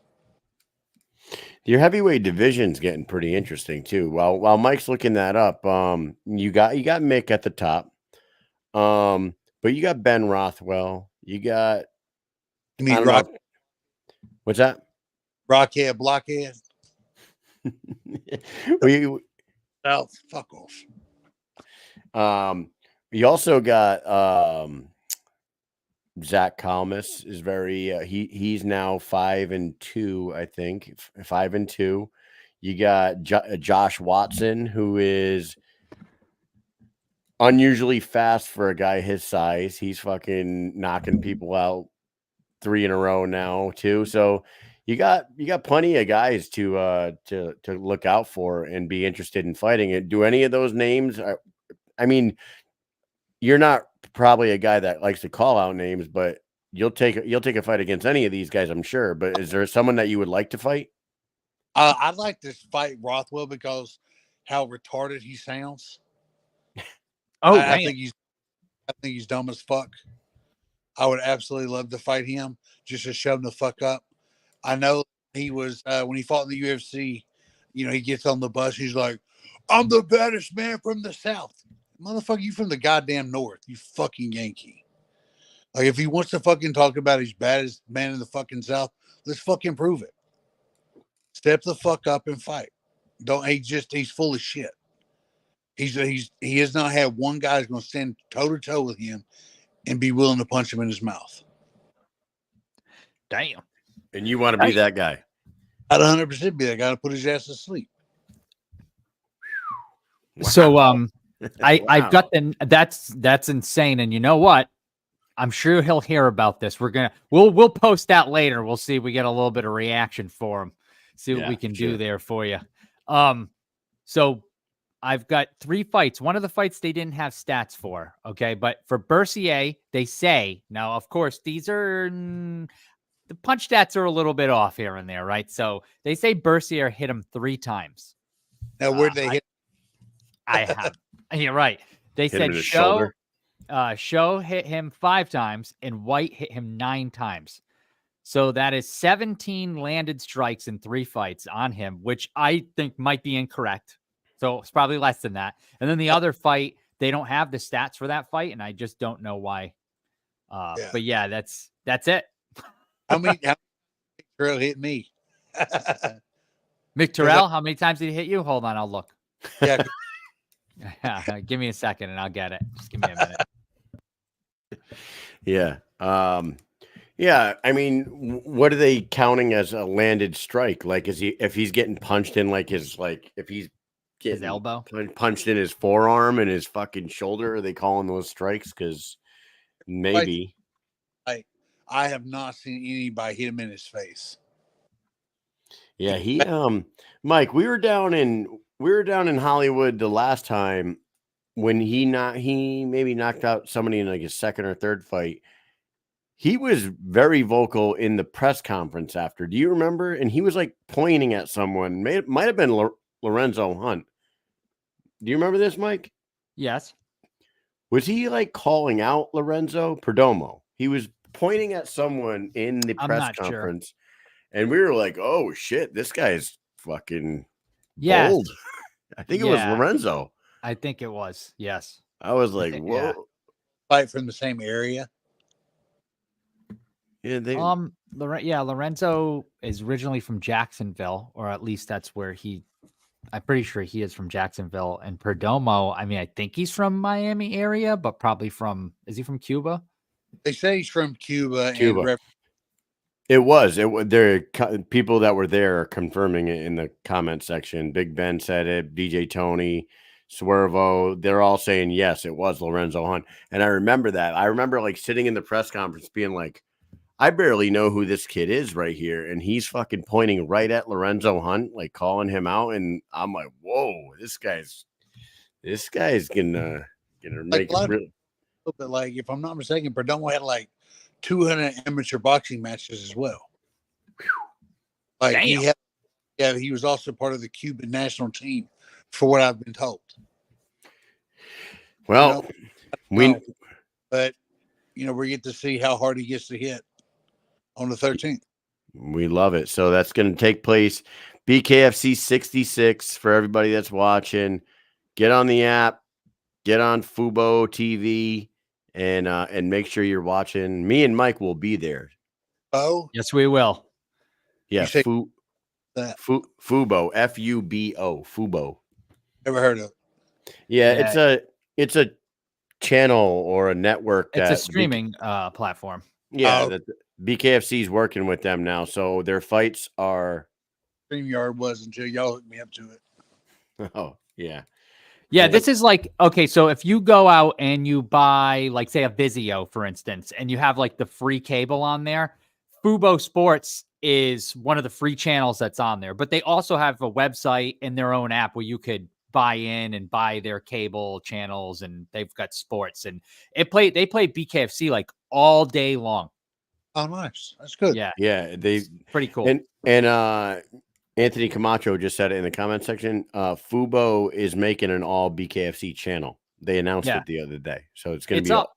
Your heavyweight division's getting pretty interesting too. While Mike's looking that up, you got Mick at the top. But you got Ben Rothwell. You got Rock? What's that? Rockhead, Blockhead. South, fuck off. You also got Zach Kalmus is very he's now 5-2, I think 5-2. You got Josh Watson, who is unusually fast for a guy his size. He's fucking knocking people out 3 in a row now too. So you got plenty of guys to look out for and be interested in fighting it. Do any of those names? I mean, you're not probably a guy that likes to call out names, but you'll take a fight against any of these guys, I'm sure. But is there someone that you would like to fight? I'd like to fight Rothwell because how retarded he sounds. I think he's dumb as fuck. I would absolutely love to fight him just to shove him the fuck up. I know he was when he fought in the UFC. He gets on the bus. He's like, "I'm the baddest man from the South." Motherfucker, you from the goddamn North, you fucking Yankee. Like, if he wants to fucking talk about his baddest man in the fucking South, let's fucking prove it. Step the fuck up and fight. He's full of shit. He has not had one guy who's going to stand toe to toe with him and be willing to punch him in his mouth. Damn. And you want to be that guy? I'd 100% be that guy to put his ass to sleep. Wow. So, I've got that's insane. And you know what? I'm sure he'll hear about this. We'll post that later. We'll see if we get a little bit of reaction for him. See what we can do there for you. So I've got 3 fights. One of the fights they didn't have stats for. Okay. But for Bercier, they say, now, of course, these are the punch stats are a little bit off here and there, right? So they say Bercier hit him 3 times. Now, where'd they hit? I have. You're right. They said Show hit him 5 times and White hit him 9 times. So that is 17 landed strikes in 3 fights on him, which I think might be incorrect. So it's probably less than that. And then the other fight, they don't have the stats for that fight, and I just don't know why. But yeah, that's it. How many Terrell hit me? Mick Terrell, how many times did he hit you? Hold on, I'll look. Yeah, Give me a second and I'll get it. Just give me a minute. Yeah. Yeah. I mean, what are they counting as a landed strike? Like, if he's getting punched in, like if he's getting His elbow punched in his forearm and his fucking shoulder, are they calling those strikes? Because maybe. I have not seen anybody hit him in his face. Yeah. Mike, we were down in Hollywood the last time when he maybe knocked out somebody in like his second or third fight. He was very vocal in the press conference after. Do you remember? And he was like pointing at someone. Might have been Lorenzo Hunt. Do you remember this, Mike? Yes. Was he like calling out Lorenzo Perdomo? He was pointing at someone in the press conference. Sure. And we were like, oh shit, this guy's fucking bold. I think it was Lorenzo. I think it was. Yes. I was like, whoa. Yeah. Fight from the same area. Yeah, Lorenzo is originally from Jacksonville, or at least that's where I'm pretty sure he is from Jacksonville. And Perdomo, I mean, I think he's from Miami area, but probably is he from Cuba? They say he's from Cuba. People that were there are confirming it in the comment section. Big Ben said it, DJ Tony, Swervo, they're all saying yes, it was Lorenzo Hunt. And I remember that. I remember like sitting in the press conference being like, I barely know who this kid is right here. And he's fucking pointing right at Lorenzo Hunt, like calling him out. And I'm like, whoa, this guy's gonna make it real. But like, if I'm not mistaken, Perdomo had like 200 amateur boxing matches as well. Like he was also part of the Cuban national team, for what I've been told. Well, but we get to see how hard he gets to hit on the 13th. We love it. So that's going to take place BKFC 66 for everybody that's watching. Get on the app, get on Fubo TV, and make sure you're watching. Me and Mike will be there. Oh, yes, we will. Yeah, Fubo, Fubo, Fubo. Never heard of it. Yeah, it's a channel or a network. It's a streaming platform. Yeah, that BKFC is working with them now, so their fights are. StreamYard was until y'all hooked me up to it. Oh yeah. Yeah, this is like, okay, so if you go out and you buy, like, say, a Vizio, for instance, and you have, like, the free cable on there, Fubo Sports is one of the free channels that's on there. But they also have a website and their own app where you could buy in and buy their cable channels, and they've got sports. And they play BKFC, like, all day long. Oh, nice. That's good. Yeah. Yeah, pretty cool. And Anthony Camacho just said it in the comment section. Fubo is making an all BKFC channel. They announced it the other day, so it's going to be up.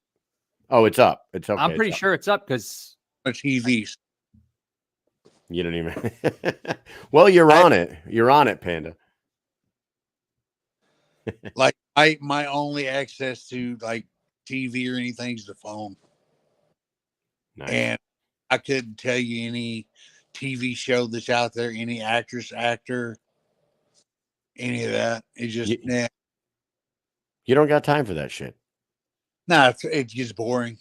It's up. It's okay. I'm pretty sure it's up because TVs. You don't even. Well, you're on it. You're on it, Panda. Like my only access to like TV or anything is the phone. Nice. And I couldn't tell you any TV show that's out there, any actress, actor, any of that. It just You don't got time for that shit. No, it gets boring.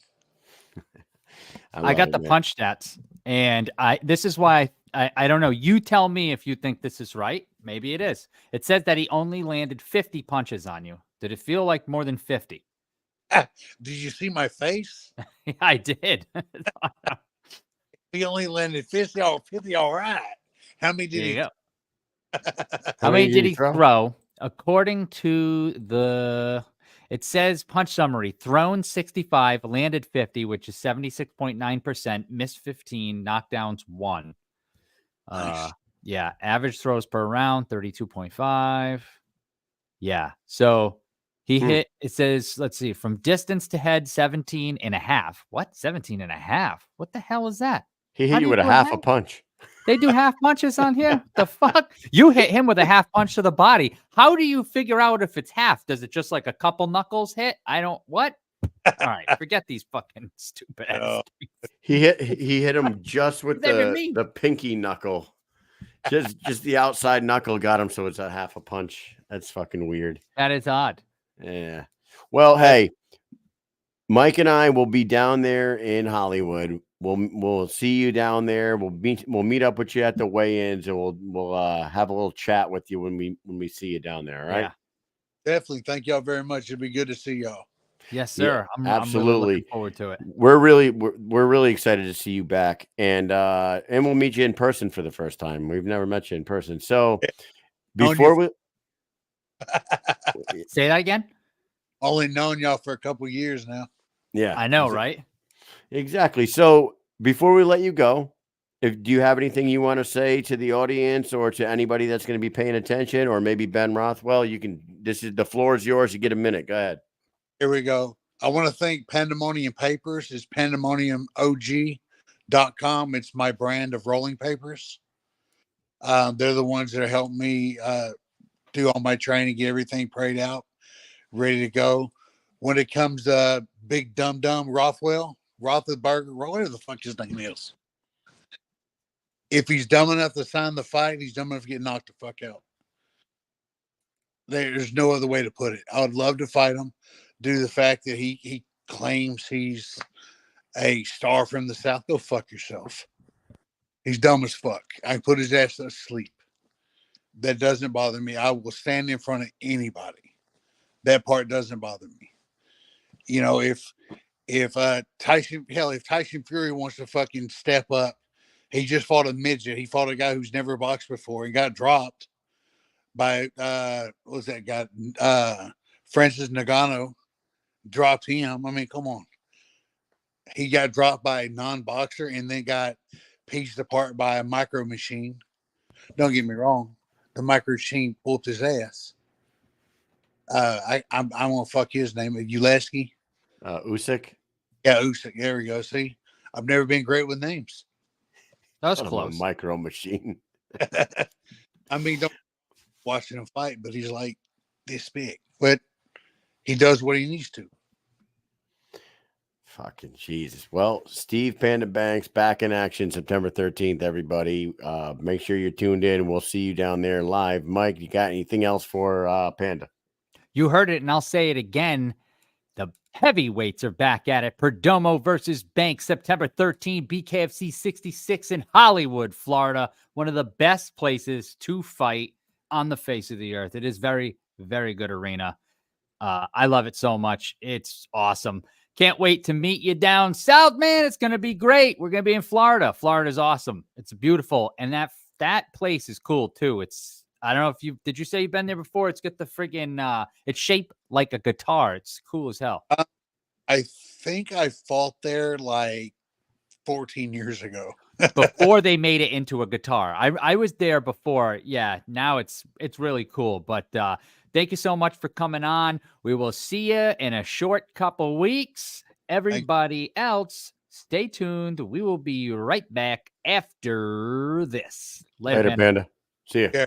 I got the punch stats, and this is why I don't know. You tell me if you think this is right. Maybe it is. It says that he only landed 50 punches on you. Did it feel like more than 50? Did you see my face? I did. He only landed 50. Oh, 50. All right. How many did he? How many did he throw? According to it says punch summary: thrown 65, landed 50, which is 76.9%, missed 15, knockdowns 1. Nice. Yeah, average throws per round 32.5. Yeah, so he hit. It says, let's see, from distance to head 17 and a half. What? 17 and a half? What the hell is that? He hit you with a half a punch. They do half punches on here? The fuck? You hit him with a half punch to the body. How do you figure out if it's half? Does it just like a couple knuckles hit? What? All right, forget these fucking stupid ass. He hit him just with the pinky knuckle. Just the outside knuckle got him, so it's a half a punch. That's fucking weird. That is odd. Yeah. Well, hey, Mike and I will be down there in Hollywood. We'll see you down there. We'll meet up with you at the weigh-ins, and we'll have a little chat with you when we see you down there. All right. Yeah. Definitely. Thank y'all very much. It'd be good to see y'all. Yes, sir. Yeah, I'm really looking absolutely. forward to it. We're really excited to see you back, and we'll meet you in person for the first time. We've never met you in person. So before we say that again, only known y'all for a couple years now. Yeah, I know, right? Exactly. So before we let you go, do you have anything you want to say to the audience or to anybody that's going to be paying attention, or maybe Ben Rothwell? You can. The floor is yours. You get a minute. Go ahead. Here we go. I want to thank Pandemonium Papers. It's pandemoniumog.com. It's my brand of rolling papers. They're the ones that help me do all my training, get everything prayed out, ready to go. When it comes to Big Dum Rothberger, whatever the fuck his name is. If he's dumb enough to sign the fight, he's dumb enough to get knocked the fuck out. There's no other way to put it. I would love to fight him due to the fact that he claims he's a star from the South. Go fuck yourself. He's dumb as fuck. I put his ass to sleep. That doesn't bother me. I will stand in front of anybody. That part doesn't bother me. You know, if Tyson Fury wants to fucking step up, he just fought a midget. He fought a guy who's never boxed before and got dropped by what was that guy? Francis Ngannou dropped him. I mean, come on. He got dropped by a non-boxer and then got pieced apart by a micro machine. Don't get me wrong. The micro machine whooped his ass. I'm gonna fuck his name. Uleski. Usyk. Yeah, Usyk. There we go. See, I've never been great with names. That was close. A micro machine. I mean, don't watching him fight, but he's like this big. But he does what he needs to. Fucking Jesus. Well, Steve Panda Banks back in action September 13th, everybody. Make sure you're tuned in. We'll see you down there live. Mike, you got anything else for Panda? You heard it, and I'll say it again. The heavyweights are back at it. Perdomo versus Banks, September 13th, BKFC 66 in Hollywood, Florida. One of the best places to fight on the face of the earth. It is very, very good arena. I love it so much. It's awesome. Can't wait to meet you down south, man. It's going to be great. We're going to be in Florida. Florida's awesome. It's beautiful. And that place is cool too. I don't know if did you say you've been there before? It's got the friggin', it's shaped like a guitar. It's cool as hell. I think I fought there like 14 years ago. Before they made it into a guitar. I was there before. Yeah, now it's really cool. But thank you so much for coming on. We will see you in a short couple weeks. Everybody else, stay tuned. We will be right back after this. Later, Panda. See you. Yeah.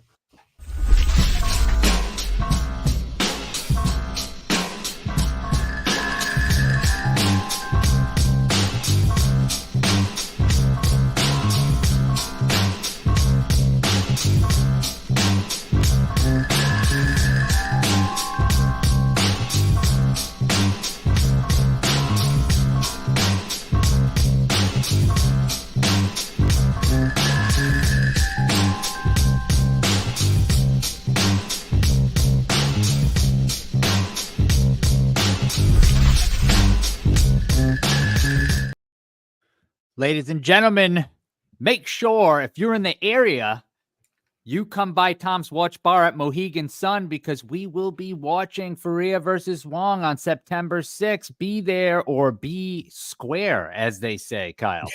Ladies and gentlemen, make sure if you're in the area, you come by Tom's Watch Bar at Mohegan Sun because we will be watching Faria versus Wong on September 6th. Be there or be square, as they say, Kyle.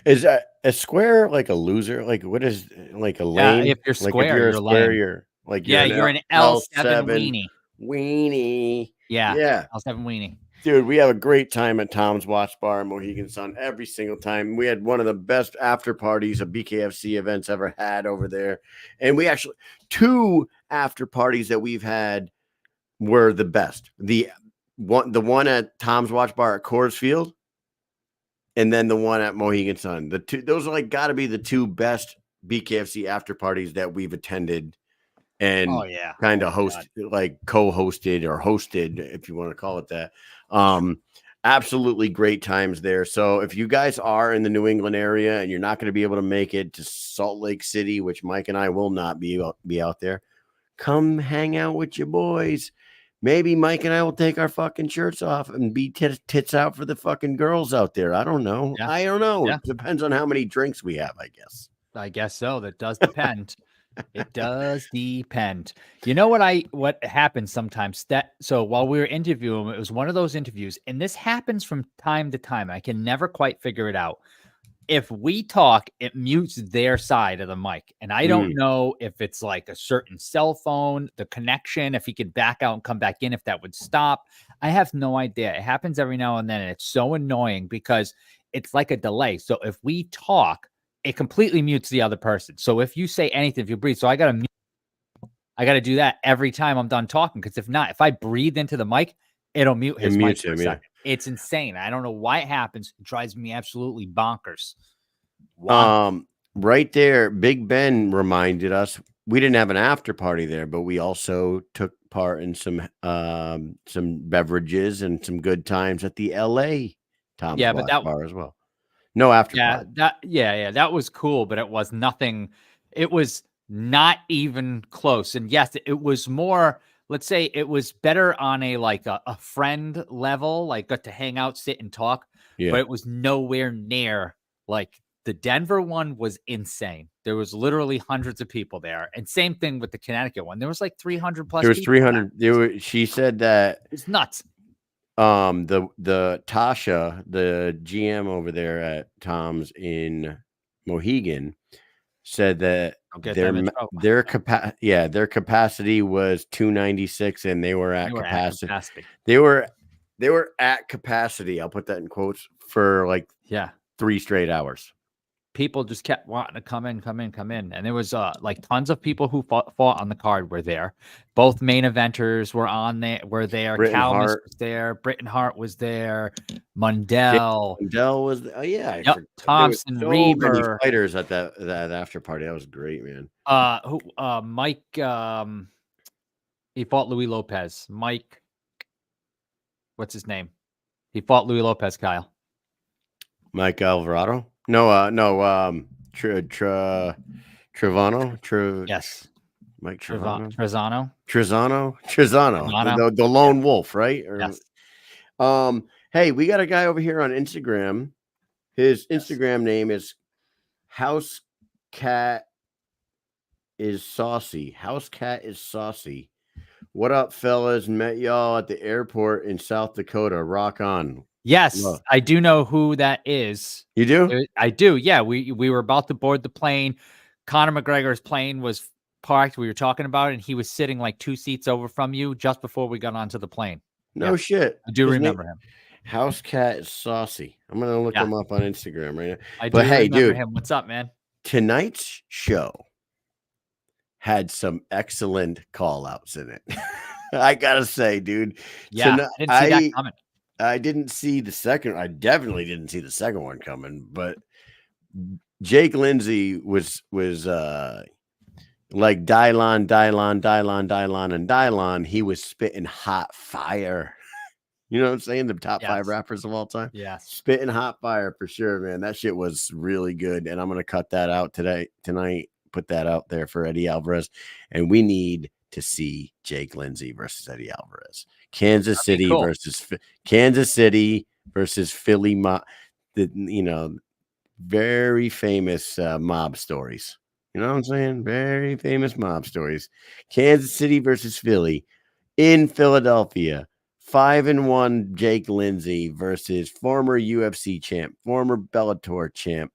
Is a square like a loser? Like what is like a lane? If you're square, like if you're a square, lame. you're like you're an L7 weenie. Weenie. Yeah. L7 weenie. Dude, we have a great time at Tom's Watch Bar in Mohegan Sun every single time. We had one of the best after parties of BKFC events ever had over there. And we actually, 2 after parties that we've had were the best. The one at Tom's Watch Bar at Coors Field, and then the one at Mohegan Sun. Those are like got to be the 2 best BKFC after parties that we've attended and kind of co-hosted or hosted, if you want to call it that. Absolutely great times there. So if you guys are in the New England area and you're not going to be able to make it to Salt Lake City, which Mike and I will not be out there, come hang out with your boys. Maybe Mike and I will take our fucking shirts off and be tits out for the fucking girls out there. I don't know. Yeah. I don't know. Yeah. It depends on how many drinks we have, I guess. I guess so. That does depend. It does depend. You know what happens sometimes, so while we were interviewing, it was one of those interviews, and this happens from time to time. I can never quite figure it out. If we talk, it mutes their side of the mic. And I don't know if it's like a certain cell phone, the connection, if he could back out and come back in, if that would stop. I have no idea. It happens every now and then. And it's so annoying because it's like a delay. So if we talk, it completely mutes the other person. So if you say anything, if you breathe, so I got to do that every time I'm done talking. Because if not, if I breathe into the mic, it'll mute his mic for a second. It's insane. I don't know why it happens. It drives me absolutely bonkers. Right there, Big Ben reminded us we didn't have an after party there, but we also took part in some beverages and some good times at the LA Tom's bar as well. No after party. That was cool, but it was nothing. It was not even close. And yes, it was more, let's say it was better on a friend level, like got to hang out, sit and talk, but it was nowhere near like the Denver one was insane. There was literally hundreds of people there. And same thing with the Connecticut one. There was like 300 plus. There was 300. She said that it's nuts. The Tasha, the GM over there at Tom's in Mohegan, said that their capacity was 296 and they were at capacity. They were at capacity. I'll put that in quotes for 3 straight hours. People just kept wanting to come in. And there was tons of people who fought on the card were there. Both main eventers were there. Calmus was there. Britton Hart was there. Mundell was there. Oh yeah. Thompson, Reaver. Fighters at that after party. That was great, man. Mike, he fought Louis Lopez. Mike, what's his name? He fought Louis Lopez, Kyle. Mike Alvarado? No, Trevano. Yes. Mike Trevano. Trezano. The lone wolf, right? Yes. Hey, we got a guy over here on Instagram. His Instagram name is House Cat is Saucy. House Cat is Saucy. What up, fellas? Met y'all at the airport in South Dakota. Rock on. Yes, I do know who that is. You do? I do. Yeah, we were about to board the plane. Conor McGregor's plane was parked. We were talking about it, and he was sitting like 2 seats over from you just before we got onto the plane. No shit. I do remember him. House Cat is Saucy. I'm going to look him up on Instagram right now. But hey, dude, him. What's up, man? Tonight's show had some excellent call outs in it. I got to say, dude. Yeah, I didn't see that coming. I didn't see the second. I definitely didn't see the second one coming. But Jake Lindsey was like Dylon. He was spitting hot fire. You know what I'm saying? The top 5 rappers of all time. Yeah, spitting hot fire for sure, man. That shit was really good. And I'm gonna cut that out tonight. Put that out there for Eddie Alvarez. And we need to see Jake Lindsey versus Eddie Alvarez. Kansas City versus Philly very famous mob stories. You know what I'm saying? Very famous mob stories. Kansas City versus Philly in Philadelphia. 5-1 Jake Lindsey versus former UFC champ, former Bellator champ,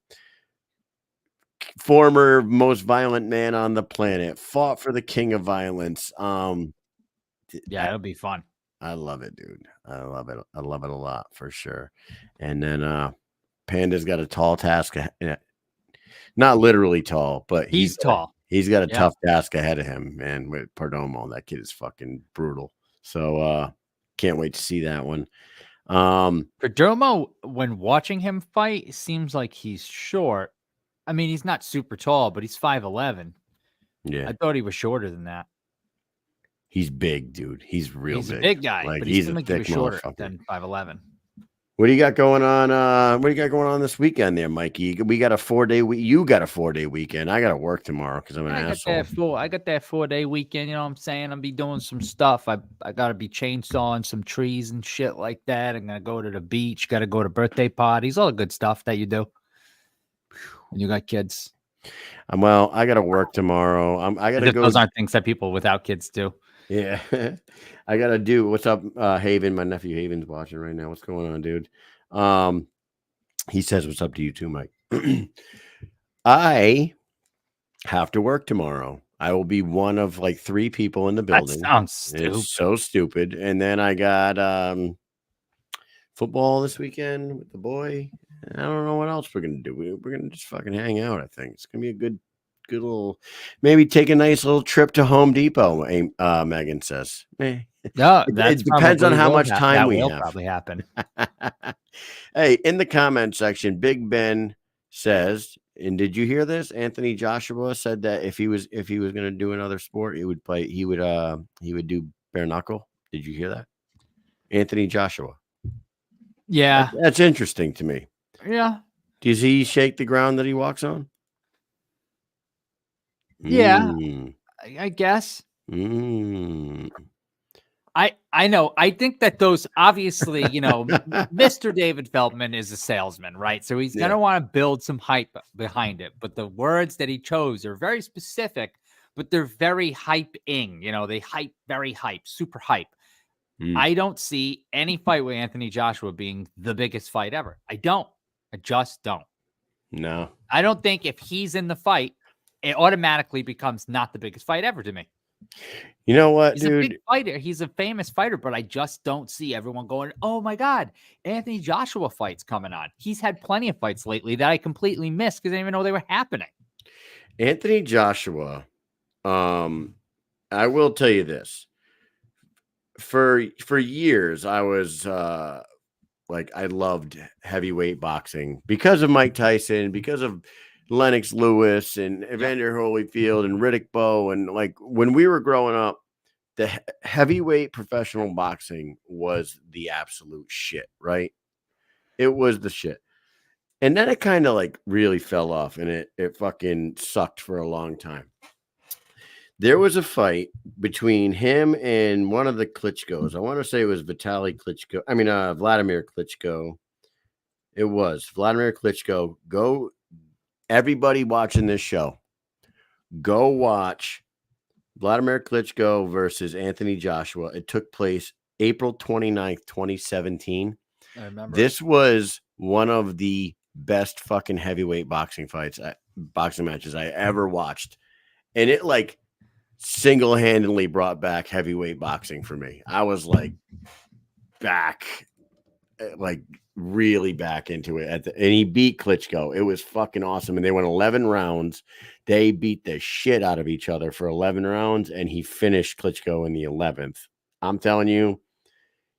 former most violent man on the planet, fought for the king of violence. It'll be fun. I love it, dude. I love it. I love it a lot for sure. And then Panda's got a tall task. Not literally tall, but he's tall. He's got a tough task ahead of him, man, with Perdomo. That kid is fucking brutal. So can't wait to see that one. Perdomo, when watching him fight, seems like he's short. I mean, he's not super tall, but he's 5'11". Yeah. I thought he was shorter than that. He's big, dude. He's real He's big. a big guy, Like, but he's he's a thick shorter motherfucker. than 5'11". What do you got going on? What do you got going on this weekend there, Mikey? We got a 4-day week. You got a 4-day weekend. I got to work tomorrow because I'm an asshole. I got that 4-day weekend. You know what I'm saying? I'll be doing some stuff. I got to be chainsawing some trees and shit like that. I'm gonna go to the beach. Got to go to birthday parties. All the good stuff that you do when you got kids. Well, I got to work tomorrow. I got to go. Those aren't things that people without kids do. Yeah, I got to do. What's up, Haven? My nephew Haven's watching right now. What's going on, dude? He says, "What's up to you too, Mike?" I have to work tomorrow. I will be one of like 3 people in the building. That sounds stupid. It's so stupid. And then I got football this weekend with the boy. I don't know what else we're gonna do. We're gonna just fucking hang out. I think it's gonna be a good little. Maybe take a nice little trip to Home Depot. Megan says. No, it depends on how much time we have. That will probably happen. Hey, in the comment section, Big Ben says, and did you hear this? Anthony Joshua said that if he was going to do another sport, he would do bare knuckle. Did you hear that? Anthony Joshua. Yeah. That's interesting to me. Yeah. Does he shake the ground that he walks on? Yeah. I guess. I know. I think that those obviously, Mr. David Feldman is a salesman, right? So he's going to want to build some hype behind it. But the words that he chose are very specific, but they're very hype-ing. They very hype, super hype. I don't see any fight with Anthony Joshua being the biggest fight ever. I just don't. No. I don't think if he's in the fight, it automatically becomes not the biggest fight ever to me. You know what, He's dude? a big fighter. He's a famous fighter, but I just don't see everyone going, oh my God, Anthony Joshua fight's coming on. He's had plenty of fights lately that I completely missed because I didn't even know they were happening. Anthony Joshua, I will tell you this. For years, I was I loved heavyweight boxing because of Mike Tyson, because of Lennox Lewis and Evander Holyfield and Riddick Bowe. And like when we were growing up, the heavyweight professional boxing was the absolute shit, right? It was the shit. And then it kind of like really fell off and it fucking sucked for a long time. There was a fight between him and one of the Klitschko's. I want to say it was Vladimir Klitschko. It was Vladimir Klitschko. Everybody watching this show, go watch Vladimir Klitschko versus Anthony Joshua. It took place April 29th, 2017. I remember. This was one of the best fucking heavyweight boxing matches I ever watched. And it like single-handedly brought back heavyweight boxing for me. I was like really back into it and he beat Klitschko. It was fucking awesome. And they went 11 rounds. They beat the shit out of each other for 11 rounds and he finished Klitschko in the 11th. I'm telling you,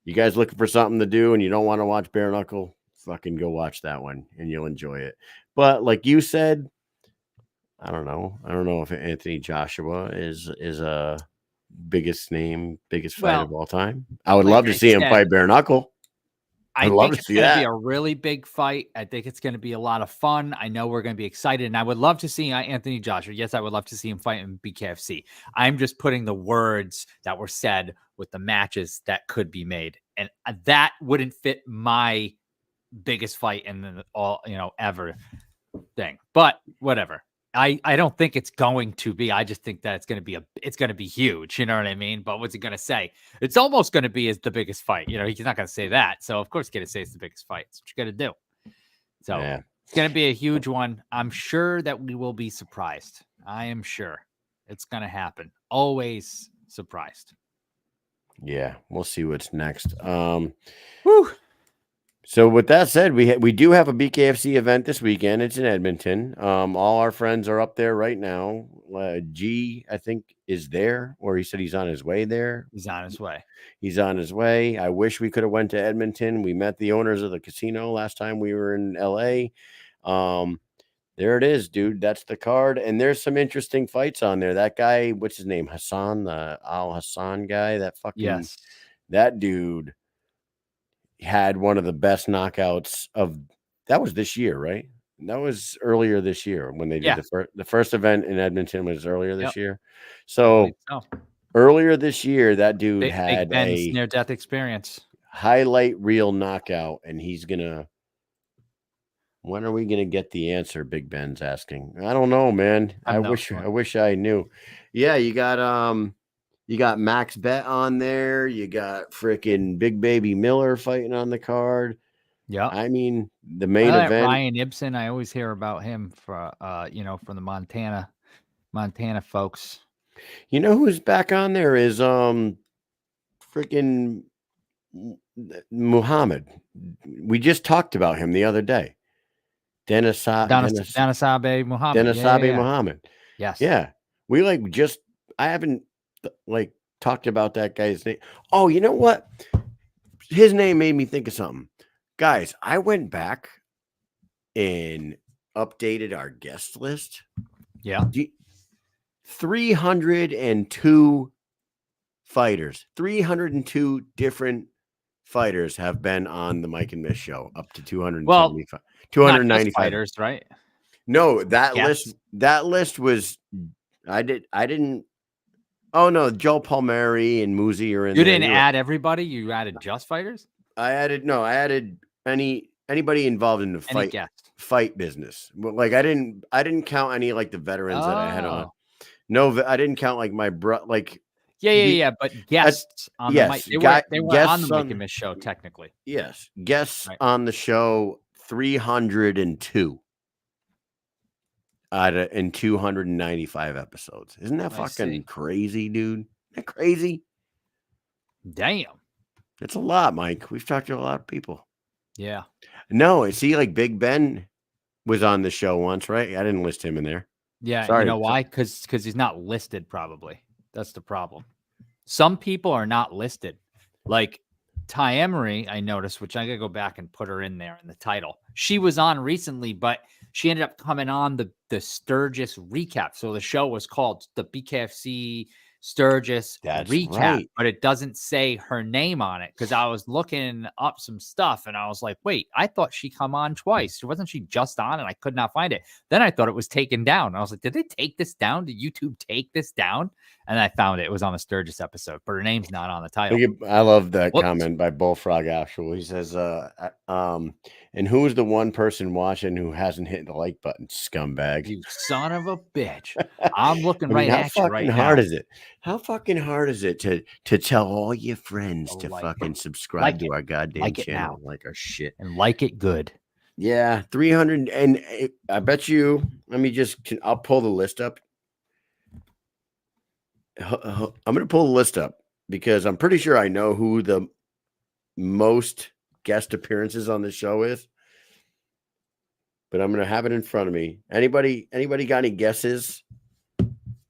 you guys looking for something to do and you don't want to watch bare knuckle, fucking go watch that one and you'll enjoy it. But like you said, I don't know if Anthony Joshua is a biggest fight of all time. I would love to see him fight bare knuckle. I think it's going to be a really big fight. I think it's going to be a lot of fun. I know we're going to be excited, and I would love to see Anthony Joshua. Yes, I would love to see him fight in BKFC. I'm just putting the words that were said with the matches that could be made, and that wouldn't fit my biggest fight in the ever thing. But whatever. I don't think it's going to be. I just think that it's going to be huge. You know what I mean? But what's he going to say? It's almost going to be as the biggest fight. He's not going to say that. So of course, he's going to say it's the biggest fight. That's what you got to do. So It's going to be a huge one. I'm sure that we will be surprised. I am sure it's going to happen. Always surprised. Yeah, we'll see what's next. Whew. So with that said, we do have a BKFC event this weekend. It's in Edmonton. All our friends are up there right now. G, I think, is there, or he said he's on his way there. He's on his way. He's on his way. I wish we could have went to Edmonton. We met the owners of the casino last time we were in LA. There it is, dude. That's the card. And there's some interesting fights on there. That guy, what's his name? Hassan, the Al Hassan guy. That dude had one of the best knockouts that was this year, right? That was earlier this year when they did the first event in Edmonton was earlier this year. So earlier this year, that dude had a near death experience, highlight reel knockout, and when are we gonna get the answer? Big Ben's asking. I don't know, man. I wish I knew. Yeah, you got Max Bet on there. You got freaking Big Baby Miller fighting on the card. Yeah, I mean the main event. Ryan Ibsen. I always hear about him from the Montana folks. You know who's back on there is freaking Muhammad. We just talked about him the other day. Danasabe Muhammad. Muhammad. Yes. Yeah. We I haven't talked about that guy's name. Oh, you know what? His name made me think of something. Guys, I went back and updated our guest list. Yeah. 302 fighters. 302 different fighters have been on the Mike and Mish show, up to 275. 295 fighters, right? No, that list was I didn't. Oh no, Joe Palmieri and Muzi are in. You didn't add everybody. You added just fighters. I added anybody involved in the fight business. Like I didn't count any like the veterans that I had on. No, I didn't count like my But guests on the mic. They were on the Mike and Mish show technically. Yes, guests on the show. 302 in 295 episodes. Isn't that fucking crazy, dude? Isn't that crazy? Damn. It's a lot, Mike. We've talked to a lot of people. Yeah. No, see, like Big Ben was on the show once, right? I didn't list him in there. Yeah. Sorry. You know why? Because he's not listed, probably. That's the problem. Some people are not listed. Like Ty Emery, I noticed, which I gotta go back and put her in there in the title. She was on recently, but she ended up coming on the Sturgis recap. So the show was called the BKFC Sturgis recap, but it doesn't say her name on it because I was looking up some stuff and I was like, wait, I thought she come on twice. Wasn't she just on? And I could not find it. Then I thought it was taken down. I was like, did they take this down? Did YouTube take this down? And I found it was on the Sturgis episode, but her name's not on the title. I love that comment by Bullfrog Actual. He says, and who is the one person watching who hasn't hit the like button, scumbag? You son of a bitch. I'm looking at you right now. How fucking hard is it? How fucking hard is it to tell all your friends to fucking subscribe to our goddamn channel, like our shit, and like it good? Yeah, 300, and I bet you. I'll pull the list up. I'm going to pull the list up because I'm pretty sure I know who the most guest appearances on the show is. But I'm going to have it in front of me. Anybody got any guesses?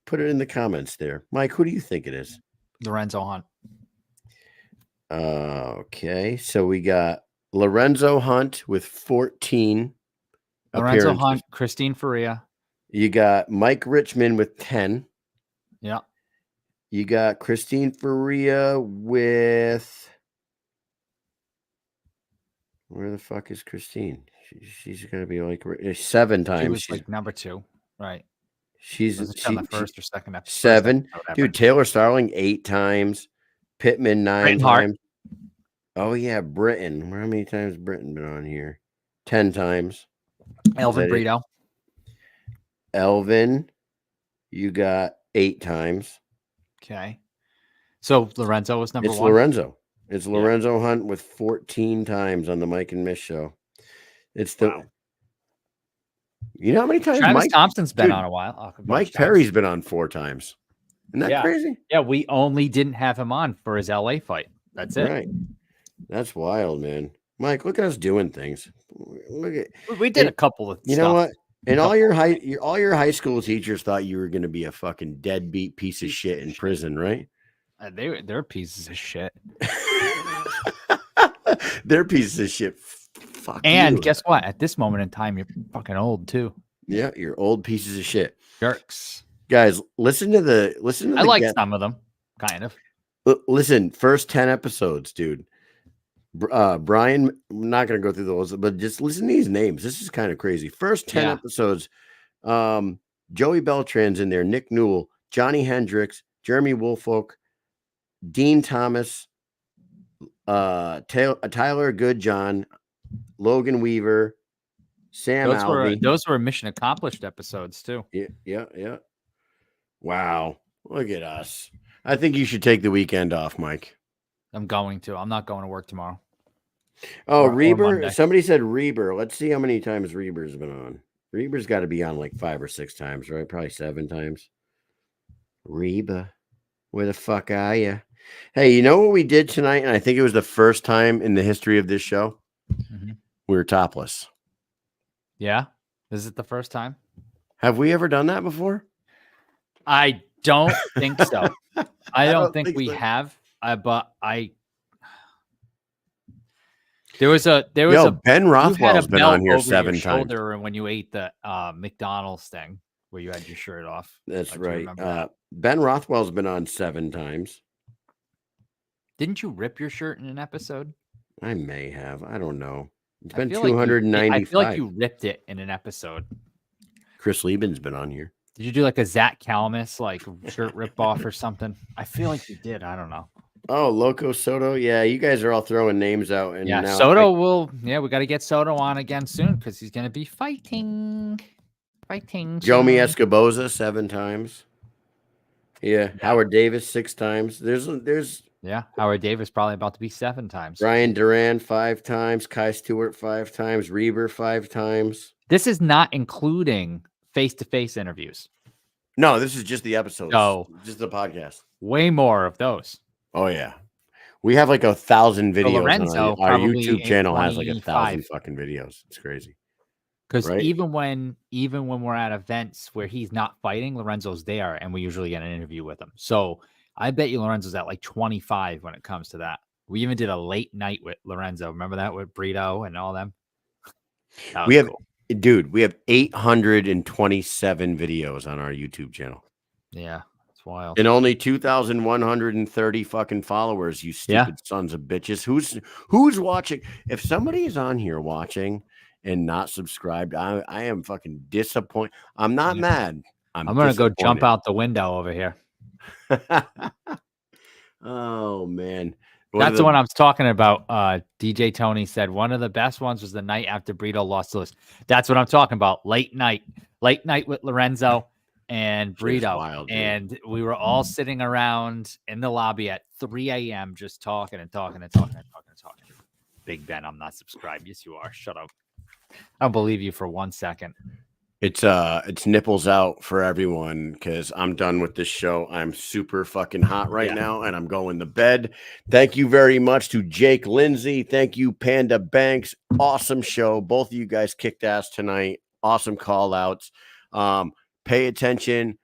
Put it in the comments there. Mike, who do you think it is? Lorenzo Hunt. Okay, so we got Lorenzo Hunt with 14 Lorenzo Hunt, Christine Faria. You got Mike Richmond with 10. Yeah. You got Christine Faria with... Where the fuck is Christine? She's going to be like 7 times. She was like number 2. Right. She's on the first or second episode. 7. Dude, Taylor Starling 8 times. Pittman 9 times. Oh, yeah, Britain. How many times has Britain been on here? 10 times. Elvin Brito. Elvin, you got 8 times. Okay. So Lorenzo was number 1. It's Lorenzo Hunt with 14 times on the Mike and Mish show. It's the... Wow. You know how many times Travis Thompson's been on a while. Mike Perry's been on 4 times. Isn't that crazy? Yeah, we only didn't have him on for his LA fight. That's it. Right. That's wild, man. Mike, look at us doing things. We did a couple of You know what? And all your high school teachers thought you were going to be a fucking deadbeat piece of shit in prison, right? They're pieces of shit. They're pieces of shit. Fuck and you. Guess what? At this moment in time, you're fucking old too. Yeah, you're old pieces of shit. Jerks. Guys, listen to the I like some of them, kind of. Listen, first 10 episodes, dude. Brian, I'm not going to go through those, but just listen to these names. This is kind of crazy. First 10 episodes, Joey Beltran's in there, Nick Newell, Johnny Hendricks, Jeremy Woolfolk, Dean Thomas, Tyler Goodjohn, Logan Weaver, Sam Alvey. Those were mission accomplished episodes too. Yeah. Wow. Look at us. I think you should take the weekend off, Mike. I'm going to. I'm not going to work tomorrow. Oh, Reber. Somebody said Reber. Let's see how many times Reber's been on. Reber's got to be on like 5 or 6 times, right? Probably 7 times. Reba, where the fuck are you? Hey, you know what we did tonight? And I think it was the first time in the history of this show. Mm-hmm. We were topless. Yeah? Is it the first time? Have we ever done that before? I don't think so. I don't think we have. But there was Ben Rothwell's been on here 7 times. And when you ate the McDonald's thing where you had your shirt off. That's right. Ben Rothwell's been on 7 times. Didn't you rip your shirt in an episode? I may have. I don't know. It's been 295. I feel like you ripped it in an episode. Chris Lieben's been on here. Did you do like a Zach Kalmus like shirt rip off or something? I feel like you did. I don't know. Oh, Loco Soto. Yeah, you guys are all throwing names out. And yeah, now Soto we got to get Soto on again soon because he's going to be fighting. Jomi Escoboza 7 times. Yeah. Howard Davis 6 times. There's Howard Davis probably about to be 7 times. Ryan Duran 5 times. Kai Stewart 5 times. Reber 5 times. This is not including face-to-face interviews. No, this is just the episodes. Oh, just the podcast. Way more of those. Oh yeah, we have like 1,000 videos. Lorenzo, our YouTube channel has like 1,000 fucking videos. It's crazy. Because even when we're at events where he's not fighting, Lorenzo's there, and we usually get an interview with him. So I bet you Lorenzo's at like 25 when it comes to that. We even did a late night with Lorenzo. Remember that with Brito and all them? We have 827 videos on our YouTube channel. Yeah, it's wild. And only 2,130 fucking followers, you stupid sons of bitches. Who's watching? If somebody is on here watching and not subscribed, I am fucking disappointed. I'm not mad. I'm going to go jump out the window over here. Oh, man. That's the one I was talking about. DJ Tony said one of the best ones was the night after Brito lost to us. That's what I'm talking about. Late night with Lorenzo and Brito. Wild, and we were all sitting around in the lobby at 3 a.m. just talking. Big Ben, I'm not subscribed. Yes, you are. Shut up. I don't believe you for 1 second. It's nipples out for everyone because I'm done with this show. I'm super fucking hot right now and I'm going to bed. Thank you very much to Jake Lindsey. Thank you, Panda Banks. Awesome show. Both of you guys kicked ass tonight. Awesome call outs. Pay attention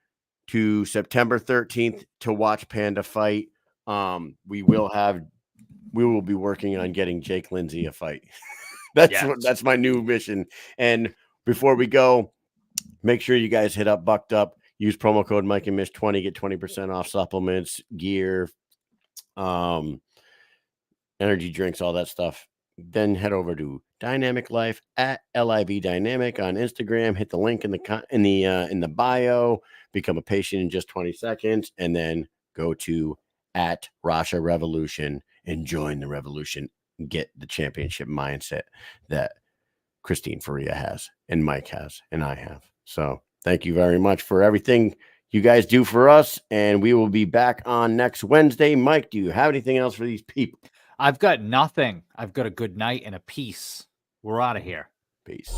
to September 13th to watch Panda fight. We will be working on getting Jake Lindsey a fight. That's my new mission. And before we go, make sure you guys hit up Bucked Up. Use promo code Mike and Mish 20. Get 20% off supplements, gear, energy drinks, all that stuff. Then head over to Dynamic Life at LIV Dynamic on Instagram. Hit the link in the bio. Become a patient in just 20 seconds, and then go to at Rasha Revolution and join the revolution. Get the championship mindset that Christine Faria has, and Mike has, and I have. So thank you very much for everything you guys do for us, and we will be back on next Wednesday. Mike, do you have anything else for these people? I've got nothing. I've got a good night and a peace. We're out of here. Peace.